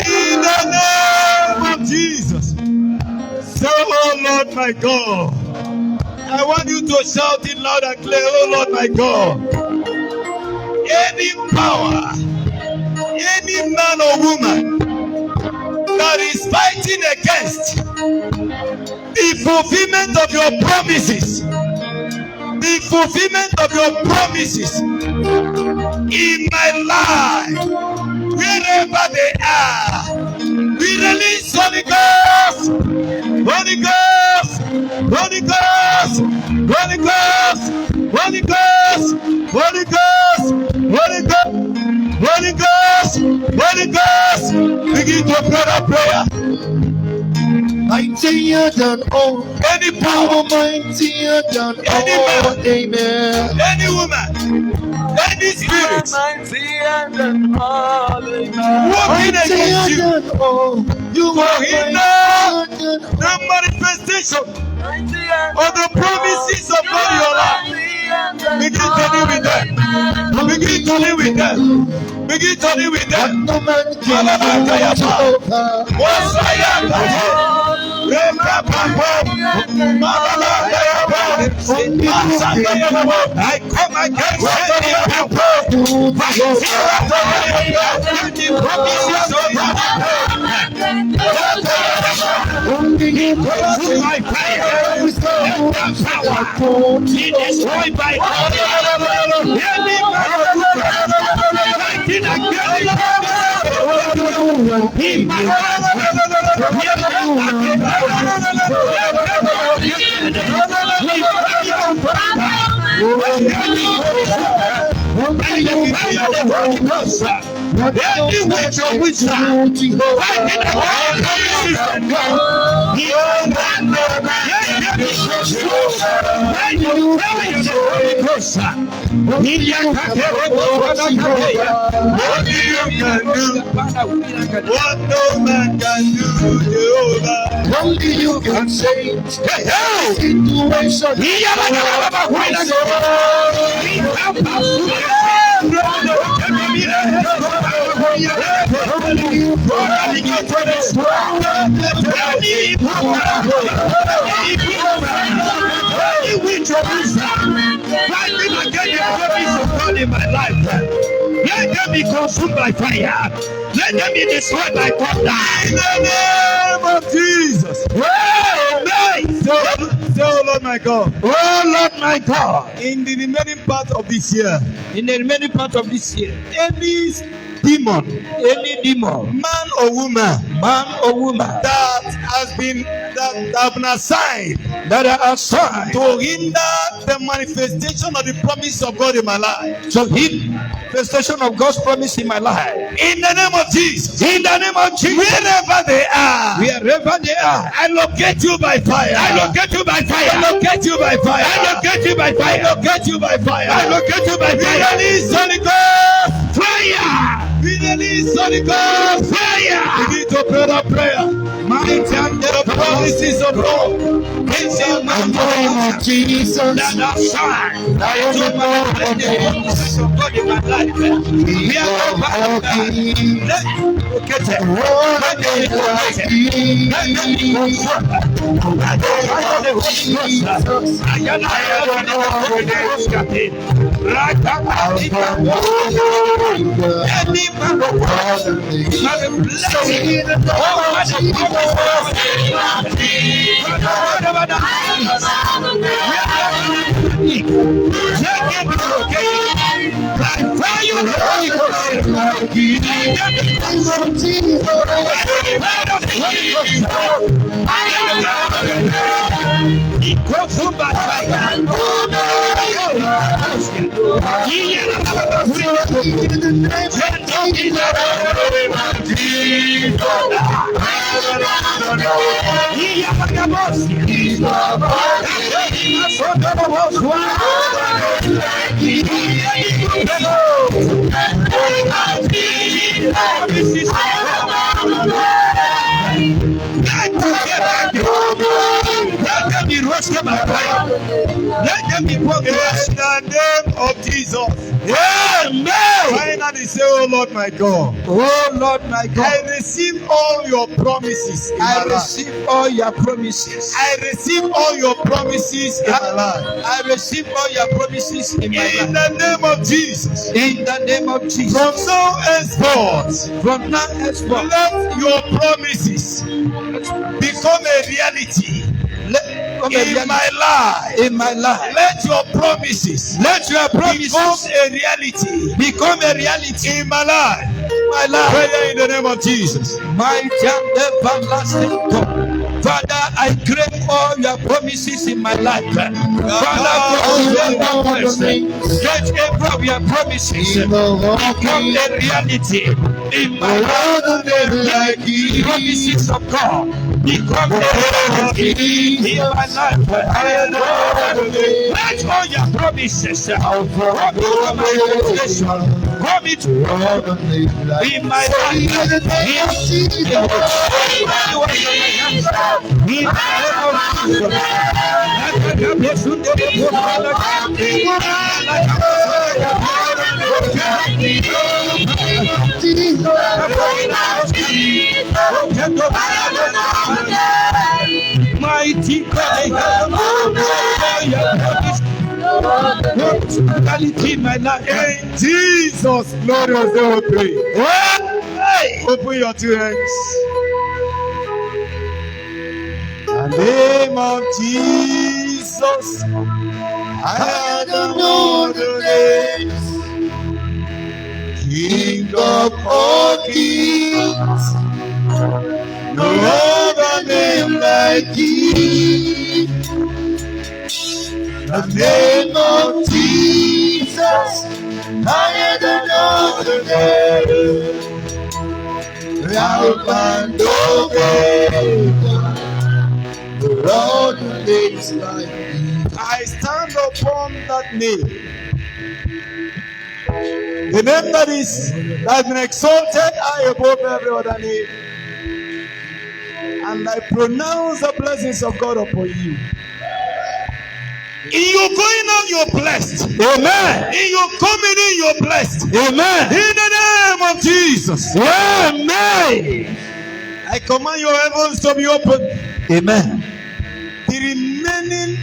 In the name of Jesus. So, oh Lord my God, I want you to shout it loud and clear. Oh Lord my God, any power, any man or woman that is fighting against the fulfillment of your promises, the fulfillment of your promises in my life, wherever they are, we release Holy Ghost, Holy Ghost, Holy Ghost, Holy Ghost, Holy Ghost, Holy Ghost, Holy Ghost, Holy Ghost, Holy Ghost. Begin to pray that prayer. Mightier than all. Any power, Mightier than any all. man, Amen. any woman, any spirit working against you Mightier than all. You to are hinder mightier than the manifestation of the promises of God in your life. Begin to live with them. Begin to live with them. Begin to live with them. no man can I come against any destroyed by what no man can do, Jehovah. only you can change situation. In my life, let them be consumed by fire. Let them be destroyed by thunder. In the name of Jesus. Amen. So, Lord my God. Oh Lord my God. In the remaining part of this year. Any demon, man or woman, that have been assigned, to hinder the manifestation of the promise of God in my life, manifestation of God's promise in my life. In the name of Jesus. In the name of Jesus. Wherever they are. Wherever they are. I locate you by fire. I locate you by fire. I locate you by fire. I locate you by fire. I locate you by fire. I locate you by fire. We release Holy Ghost Fire. We release Holy Ghost Fire. Begin to pray that prayer. Mighty and the promises of God. In the name of Jesus. That are shine. I am the Lord of The promises of God in my life. We are not locate it. Let them be broken in the name of Jesus. Amen. Finally say, oh Lord my God. Oh Lord my God. I receive all your promises in my I life. receive all your promises. I receive all your promises in my life. I receive all your promises in my life. In the name of Jesus. In the name of Jesus. From now henceforth. From now henceforth. Let your promises become a reality. In my life. In my life. Let your promises. Let your promises become a reality. Become a reality in my life. My life. Prayer in the name of Jesus. Mighty and everlasting God. Father, I crave all your promises in my life. Father, let every of your promises become a reality in my life. The promises of God become a reality in my life. Let all your promises come into manifestation. Come into in my life. Mighty God, my life. In Jesus' glorious name we pray. Open your two hands. In the name of Jesus, I don't know the names. King of all kings, no other name like you. The name of Jesus, I don't know the name. Alpha and Omega, the Lord who lives like me. I stand upon that name. The name that has been exalted high above every other name. And I pronounce the blessings of God upon you. In your going out, you're blessed. Amen. In your coming in, you're blessed. Amen. In the name of Jesus. Amen. I command your heavens to be open. Amen. The remaining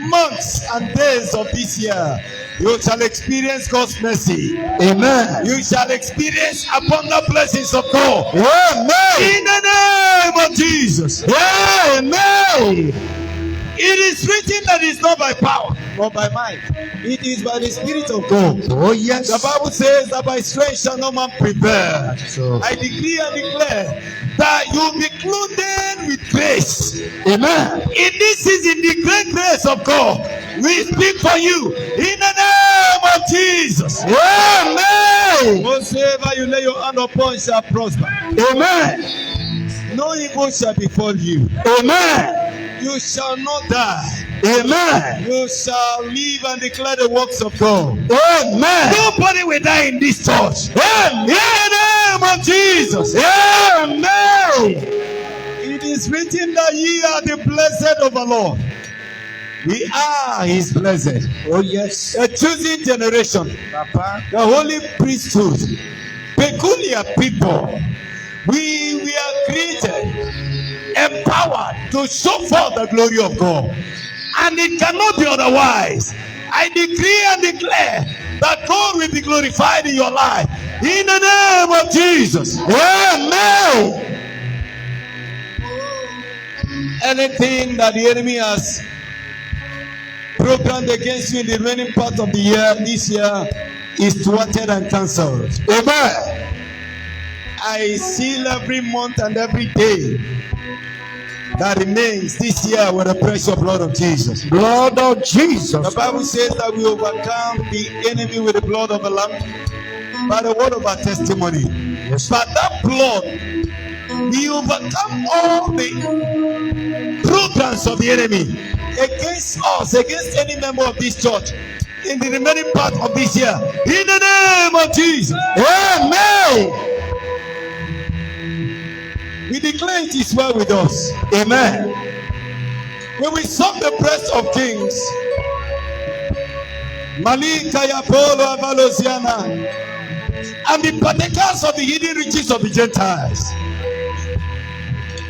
months and days of this year, you shall experience God's mercy. Amen. You shall experience abundant blessings of God. Amen. In the name of Jesus. Amen. It is written that it's not by power, not by might. It is by the Spirit of God. Oh yes. The Bible says that by strength shall no man prevail. So I decree and declare that you will be clothed with grace. Amen. In this season, the great grace of God We speak for you in the name of Jesus. Amen. Whatsoever you lay your hand upon shall prosper. Amen. No evil shall befall you. Amen. You shall not die. Amen. You shall live and declare the works of God. Amen. Nobody will die in this church. Amen. In the name of Jesus. Amen. It is written that ye are the blessed of the Lord. We are his blessed. Oh yes. A chosen generation. Papa. The holy priesthood. Peculiar people. We are created, empowered to show forth the glory of God. And it cannot be otherwise. I decree and declare that God will be glorified in your life. In the name of Jesus. Amen. Anything that the enemy has programmed against you in the remaining part of the year, this year, is thwarted and cancelled. Amen. I seal every month and every day that remains this year with the precious blood of Jesus. Blood of Jesus. The Bible says that we overcome the enemy with the blood of the Lamb by the word of our testimony. Yes. But that blood, we overcome all the programs of the enemy against us, against any member of this church in the remaining part of this year. In the name of Jesus. Amen. We declare it is well with us. Amen. When we serve the breast of kings, Malika Yapolo Avalosiana, and the partakers of the hidden riches of the Gentiles,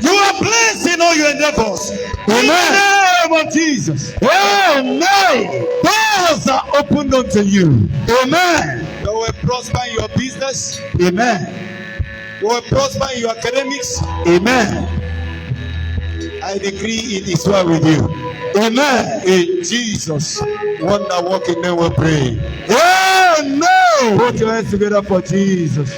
you are blessed in all your endeavors. Amen. In the name of Jesus. Amen. Doors are opened unto you. Amen. You will prosper in your business. Amen. You will prosper in your academics. Amen. I decree it is well with you. Amen. In Jesus' wonder working name we pray. Amen. Put your hands together for Jesus.